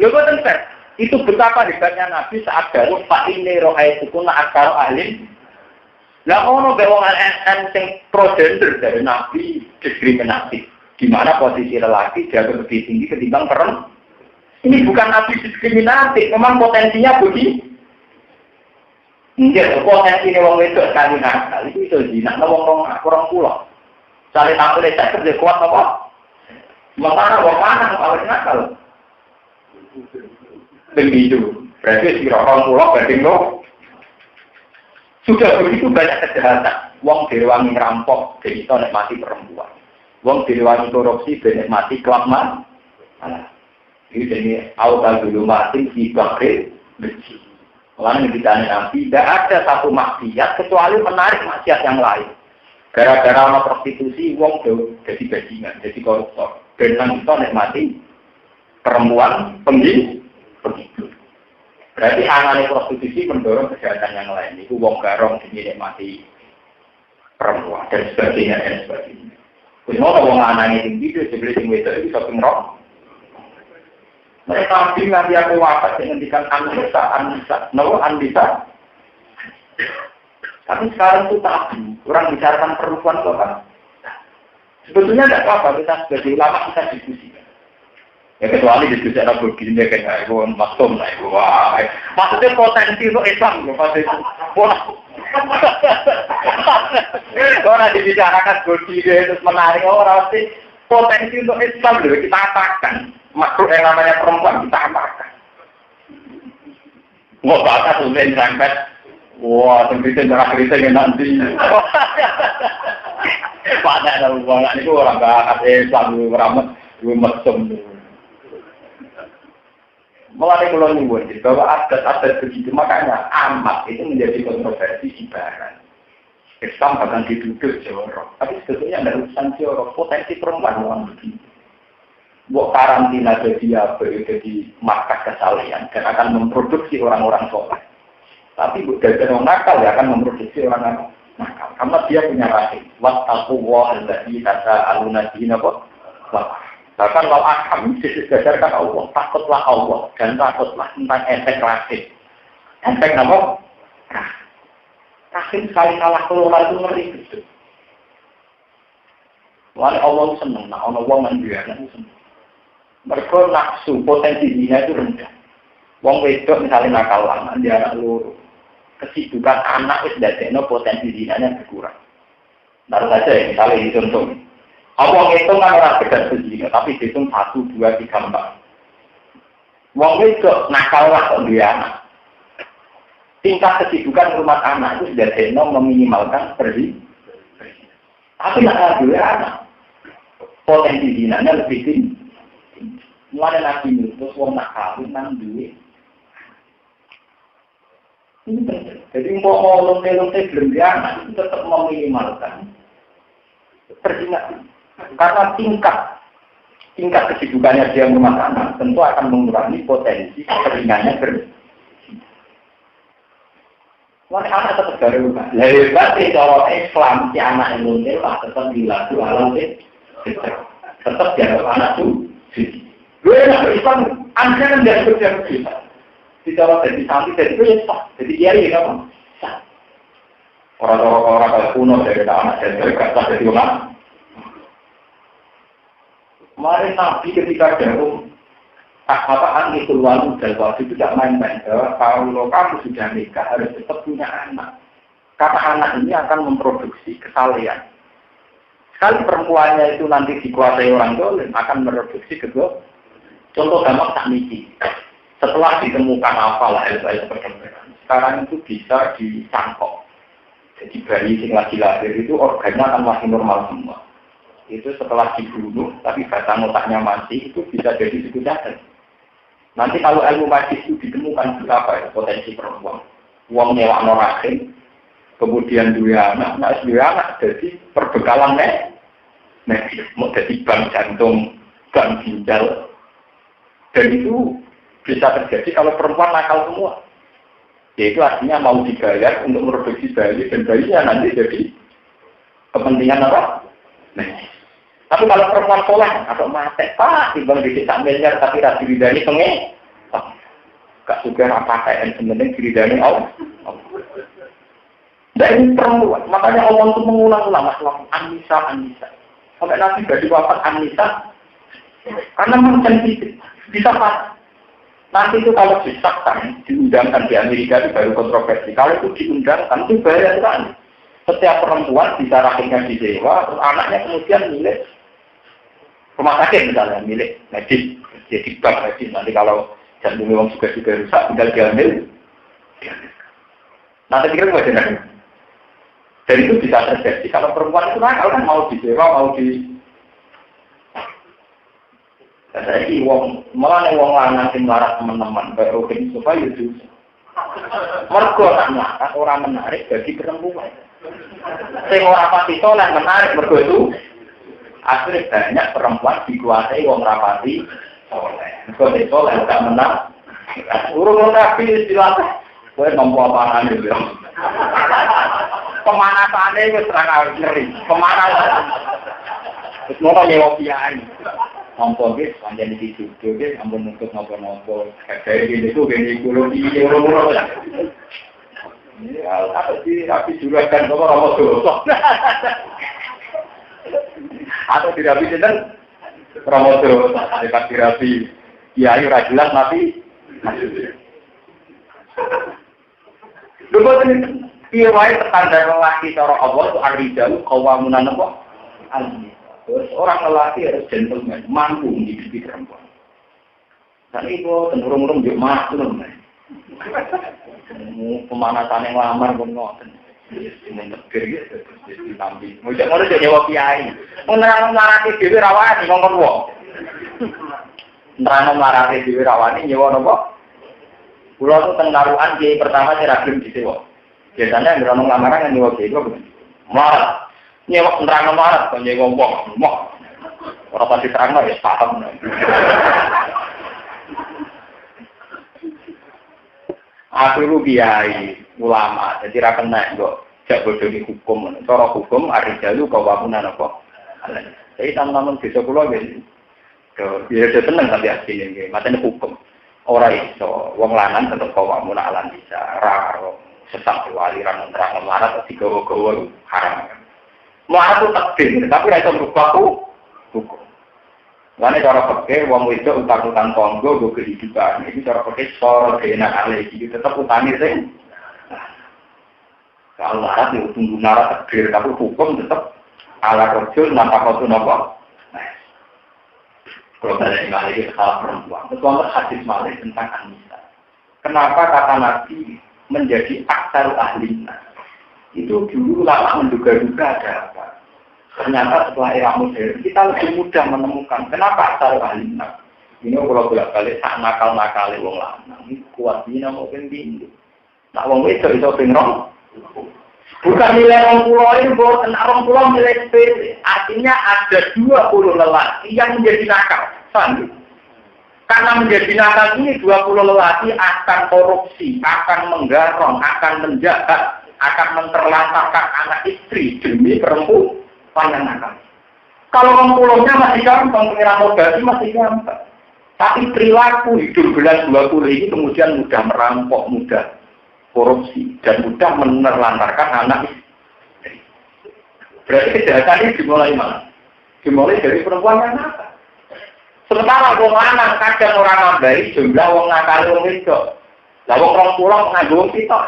S1: Lho boten Pak, itu betapa hebatnya Nabi saat dawuh Pak ini rohaitukum akal ahli. Lah ono be wong sing pro gender dari Nabi diskriminatif. Di mana posisi lelaki dianggap lebih tinggi ketimbang perempuan. Ini bukan nabi diskriminatif, memang potensinya begini. Enggak, potensinya wong itu sekali nakal, itu zina, orang pulau. Cari tampil saya kerja kuat apa? Sementara wong mana paling nakal? Begitu, berarti si orang pulau banding lo. Sudah begitu banyak kejahatan, wong direwangi ngerampok, jadi itu nikmati perempuan. Wong direwangi korupsi, nikmati kelamaan. Ini jadi awal dulu mati di bakri besi. Orang yang ditanya Nabi, tidak ada satu maksiat kecuali menarik maksiat yang lain. Gara-gara orang prostitusi, wong jadi bajingan, jadi koruptor. Dan itu nikmati perempuan begitu. Berarti angan prostitusi mendorong kejahatan yang lain. Itu wong garong jadi nikmati perempuan dan sebagainya dan sebagainya. Kalau wong anaknya tinggi, dia sebeli tinggi itu bisa pengerok. Mereka nanti aku wafat dengan dikatakan Anissa, Nawa Anissa, Tapi sekarang itu tabu. Orang bicarakan perempuan itu kan. Sebetulnya tidak apa-apa, kita sebagai ulama kita diskusikan. Ya kecuali diskusi anak begini kayak ibu masuk lah ibu. Wah, maksudnya potensi itu Islam loh pasti. Wah, orang dibicarakan begini terus menarik orang pasti potensi untuk Islam loh kita apakan. Makhluk yang namanya perempuan kita apakan. Nggak batas sulit sampai. Wah, tentunya darah kritik nanti. Pada ada hubungan itu orang bakat Islam ramah mesum. Mulai kalau nyebut bahwa adat-adat begitu makanya amat itu menjadi kontroversi ibarat. Islam bahkan dituduh jorok, tapi sebetulnya ada urusan jorok potensi perempuan orang begini. Buat karantina jadi apa? Jadi markas kesalahan dan akan memproduksi orang-orang soleh. Tapi bukan orang nakal ya akan memproduksi orang nakal. Karena dia punya rahim. Wattaqullah allazi tasaaluna bihi bahkan wal arham disebutkan Allah, takutlah Allah dan takutlah tentang efek rahim. Efek apa? Rahim sekali salah keluar itu ngeri gitu. Wali Allah senang, nah Allah menjualnya itu senang. Mereka nafsu potensi zina itu rendah. Wong wedok misalnya nakal lama dia anak loro. Kesibukan anak itu dadekno potensi zinanya berkurang. Taruh saja ya, misalnya dicontoh. Wong itu kan orang beda zina, tapi dihitung 1, 2, 3, 4. Wong wedok nakal lah kok dia anak. Tingkat kesibukan rumah anak itu sudah dadekno meminimalkan pergi. Tapi nakal dia anak. Potensi zinanya lebih tinggi. Mulai nabi itu wong nakal nang duwe. Jadi mau lonte-lonte belum anak itu tetap meminimalkan perjinahan. Karena tingkat kesibukannya dia rumah tangga tentu akan mengurangi potensi perjinahannya Wah anak tetap dari rumah. Lebat di cara Islam si anak yang lonte lah tetap dilaku alam tetap jaga anak itu. Gue nak Islam anda kan dari kerja kita. Tidak jadi santri jadi itu ya sah. Jadi kiai ya apa? Sah. Orang-orang kalau kuno dari anak dari kata dari orang. Mari Nabi ketika jauh apa itu walu dan waktu itu tidak main-main. Kalau kamu sudah nikah harus tetap punya anak. Karena anak ini akan memproduksi kesalahan. Sekali perempuannya itu nanti dikuasai orang dolim akan memproduksi kedua. Contoh gampang tak misi. Setelah ditemukan apalah LPS perkembangan, sekarang itu bisa disangkok. Jadi bayi yang lagi lahir itu organnya akan masih normal semua. Itu setelah dibunuh, tapi batang otaknya masih, itu bisa jadi suku cadang. Nanti kalau ilmu medis itu ditemukan berapa ya potensi perempuan. Uang nyewa rahim, kemudian dua anak, jadi perbekalan medis, mau jadi bank jantung, bank ginjal, dan itu bisa terjadi kalau perempuan nakal semua. Yaitu artinya mau dibayar untuk memproduksi bayi dan bayinya nanti jadi kepentingan apa? Nah. Tapi kalau perempuan soleh atau mati, timbang di desa miliar tapi rasi ridani pengeh. Gak juga apa kayak sebenarnya diridani Allah. Dan ini perempuan, makanya Allah itu mengulang-ulang masalah An-Nisa. Sampai nanti bagi wafat An-Nisa, karena mensensitif, bisa pas. Nanti itu kalau disahkan, diundangkan di Amerika itu baru kontroversi. Kalau itu diundangkan, itu bahaya sekali. Setiap perempuan bisa rahimnya disewa, terus anaknya kemudian milik rumah sakit misalnya, milik medis. Jadi bank medis. Nanti kalau jantung memang juga rusak, tinggal diambil. Nanti pikir itu wajar. Dan itu bisa terjadi. Kalau perempuan itu nakal kan mau disewa, mau di... Saya ini malah wong lanang sing larat teman-teman baru ini supaya itu. Mergo tak orang menarik bagi perempuan. Sing ora pati soleh menarik mergo itu. Akhirnya banyak perempuan dikuasai wong rapati soleh. Mergo soleh gak menang. Urung rapi dilatih. Kowe nampa apaan iki. Pemanasane wis ora ngeri. Pemanasan. Wis ngono nyewa piye. Nampak guys, panjang di situ guys, ampun untuk nampak. Kayak gini tuh, gini kulo lah. Ya, atau di rapi juragan kok ora dosa. Atau di rapi sinten ora dosa, di rapi kiai ora jelas mati. Lho boten piye wae tanda lelaki cara Allah itu ar-rijalu qawamunan apa? Terus orang lelaki harus gentleman, mampu mendidik perempuan. Dan itu tenurung-urung juga maklum. Pemanasan yang lamar pun ngoten. Ini tegir gitu, terus ditambi. Mau jadi nyewa kiai. Menerang marati dhewe rawani ngomong wong. Menerang marati dhewe rawani nyewa napa? Kula tuh tenggaruan kiai pertama saya gelem disewa. Biasanya yang ngomong lamaran yang nyewa kiai itu marah. Nyewa menerang marah kok nyewa wong. Ora pasti terang ya paham. Aku lu kiai ulama, jadi ra kena kok jak bodoni hukum. Cara hukum ar-rijalu qawamunan apa? Jadi teman-teman desa kula nggih. Ya seneng tapi asline nggih, matene hukum. Ora iso wong lanang tetep qawamun alan bisa ra sesak aliran nerang larat digawa-gawa haram. Mlarat takdir, tapi ra iso berubah hukum. Karena cara pakai uang itu utang-utang tonggo gue kehidupan. Ini cara pakai soal keenak alih itu tetap utangnya sih. Kalau larat ya tunggu narat takdir, tapi hukum tetap ala rojul nampak waktu nopo. Kalau ada yang lagi salah perempuan, betul hadis malih tentang Anisa. Kenapa kata Nabi menjadi aksar ahlinya? Itu dulu lama menduga-duga ada apa? Ternyata setelah era modern kita lebih mudah menemukan kenapa asal ahlinya. Ini kalau bolak-balik sak nakal-nakal wong lanang ini kuat dina mungkin bindu. Nak wong wedok iso bingung. Bukan nilai orang pulau ini, bukan orang pulau nilai sepele. Artinya ada 20 lelaki yang menjadi nakal. Sandi. Karena menjadi nakal ini 20 lelaki akan korupsi, akan menggarong, akan menjahat, akan menterlantarkan anak istri demi perempuan. Panjang nakal. Kalau orang pulaunya masih gampang, pengira modal masih gampang. Tapi perilaku hidup bulan 20 ini kemudian mudah merampok, mudah korupsi, dan mudah menerlantarkan anak istri. Berarti kejahatan ini dimulai mana? Dimulai dari perempuan yang nakal. Sementara wong lanang kadang orang nambahi jumlah wong nakal wong wedok. Lah wong orang pulau nganggo wong sitok.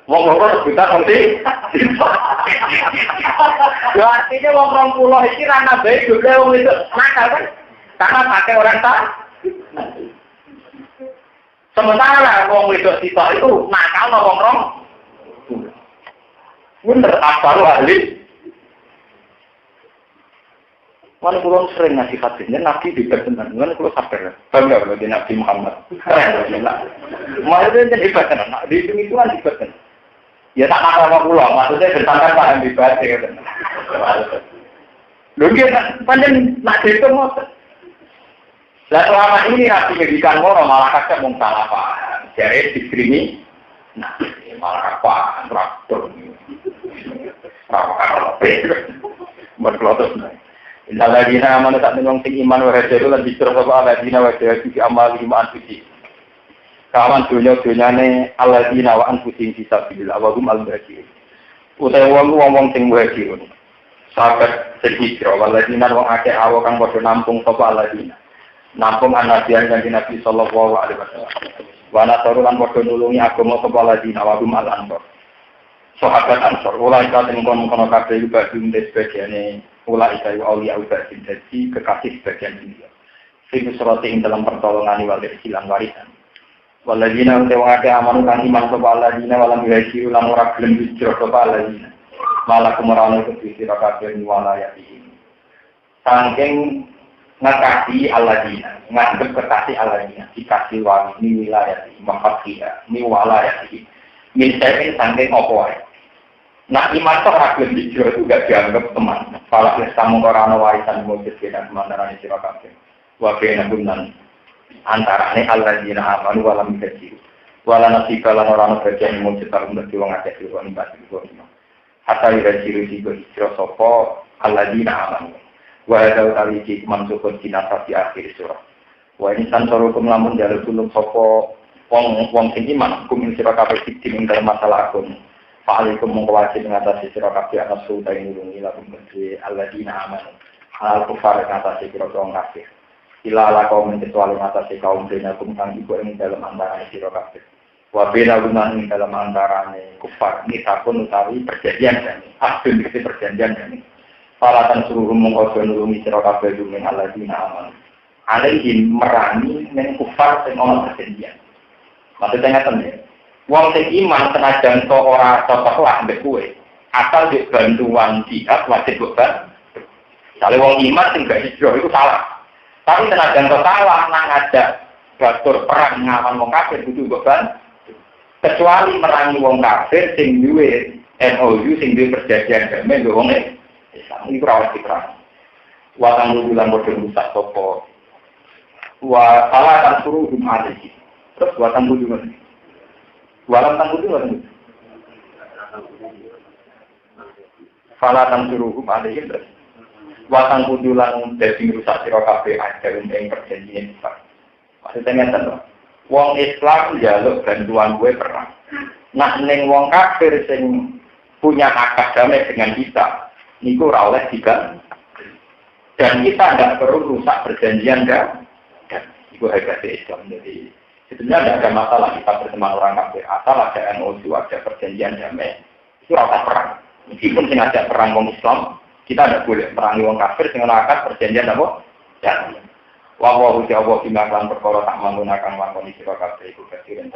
S1: Wong loro kita nanti. Ya artinya wong 20 iki ra nambahi jumlah wong itu nakal kan? Karena pakai orang tak. Sementara wong wedok sitok itu nakal wong rong. Bener apa lu ahli? Mana pulau sering ngasih hadisnya Nabi diberkenan, mana pulau sabar, bangga kalau dia Nabi Muhammad. Maksudnya jadi diberkenan, di itu kan diberkenan. Ya tak apa pulau, maksudnya bertanggung paham dibaca gitu. Lalu panjang nak itu mau. Lah selama ini Nabi ngedikan moro malah kakek mau salah paham, jadi diskriminasi. Nah, malah apa? Traktor. Apa berkelotos nih. Innaladina amanu tak menung sing iman wa hajaru lan dicur sapa aladina wa hajaru fi amali ma anfusi. Kawan dunya-dunyane aladina wa anfusi fisabilillah wa hum al-baqi. Utawa wong sing muhajirun. Sahabat sedhikira waladina wong akeh awak kang padha nampung sapa aladina. Nampung anabiyan kanjeng Nabi sallallahu alaihi wasallam. Wa nasaru lan padha nulungi agama sapa aladina wa hum al-ansar. Sahabat Ansor, ulai kata mengkono-kono kabeh ibadun des bagiane ulai kayu aulia ubadin jadi kekasih bagian dunia. Sing surati ing dalam pertolongan wal silang warisan. Waladina tewake amanu kang iman sapa aladina walam yasiru lan ora gelem hijrah sapa aladina. Malah kemerane kedhi sira kabeh walayati. Saking ngakasi aladina, nganggep kekasih aladina, dikasih wali wilayah mafakia, ni walayati. Misalnya saking apa wae. Nah, iman toh rakyat hijrah itu gak dianggap teman. Kalau kamu orang warisan mujud dan kemandaran sira kabeh. Wa kana bunan antarane alladzina amanu wa lam yasiru. Wala nasika lan ora ana bagian mujud karo mesti wong akeh karo ibadah iku. Hatta yasiru sigo hijrah sapa alladzina amanu. Wa hadza tawiji mansukun kinasa di akhir surah. Wa ini santarukum lamun jalur tulung sapa wong sing iman kum sira kabeh siji ing dalam masalah agama. Fa'alikum mengwajib mengatasi sira kabeh ana sudah nulungi lakum kedhe alladzina amanu. Hal kufar mengatasi sira kafir. Ila ala kaum kecuali mengatasi kaum dinakum kang iku ing dalam antara sira kabeh. Wa bina gunan ing dalam antarane kufar ini takun utawi perjanjian kan. Akun iki perjanjian kan. Falatan suruh mengkodo nulungi sira kabeh dumen alladzina amanu. Alaihi merani ning kufar sing ana perjanjian. Maksudnya ngaten ya. Wong sing iman senajan to ora cocok lah mbek kowe. Asal di bantuan jihad wajib beban. Kalau wong iman sing gak hijrah itu salah. Tapi senajan to salah nang ngajak batur perang nglawan wong kafir kudu beban. Kecuali merangi wong kafir sing duwe MOU sing duwe perjanjian damai karo wong Islam iki ora diperang. Wa kang bulan padha rusak sapa. Wa salah kan suruh mati. Terus buatan bujuan. Walam tang bujuan. Salah kan suruh mati terus. Watang bujulan dadi rusak sira kabeh ajar ing perjanjian Islam. Maksudnya ngeten lho. Wong Islam njaluk bantuan gue perang. Nah ning wong kafir sing punya akad damai dengan kita, niku ora oleh digan. Dan kita tidak perlu rusak perjanjian dan itu hebat Islam. Jadi sebenarnya tidak ada masalah kita berteman orang kafir asal ada MOU, ada perjanjian damai. Itu rasa perang. Meskipun sing ada perang wong Islam, kita tidak boleh merangi wong kafir dengan akad perjanjian apa? Dan wa wa huwa bima kan perkara tak menggunakan lakoni sira kabeh iku kasiren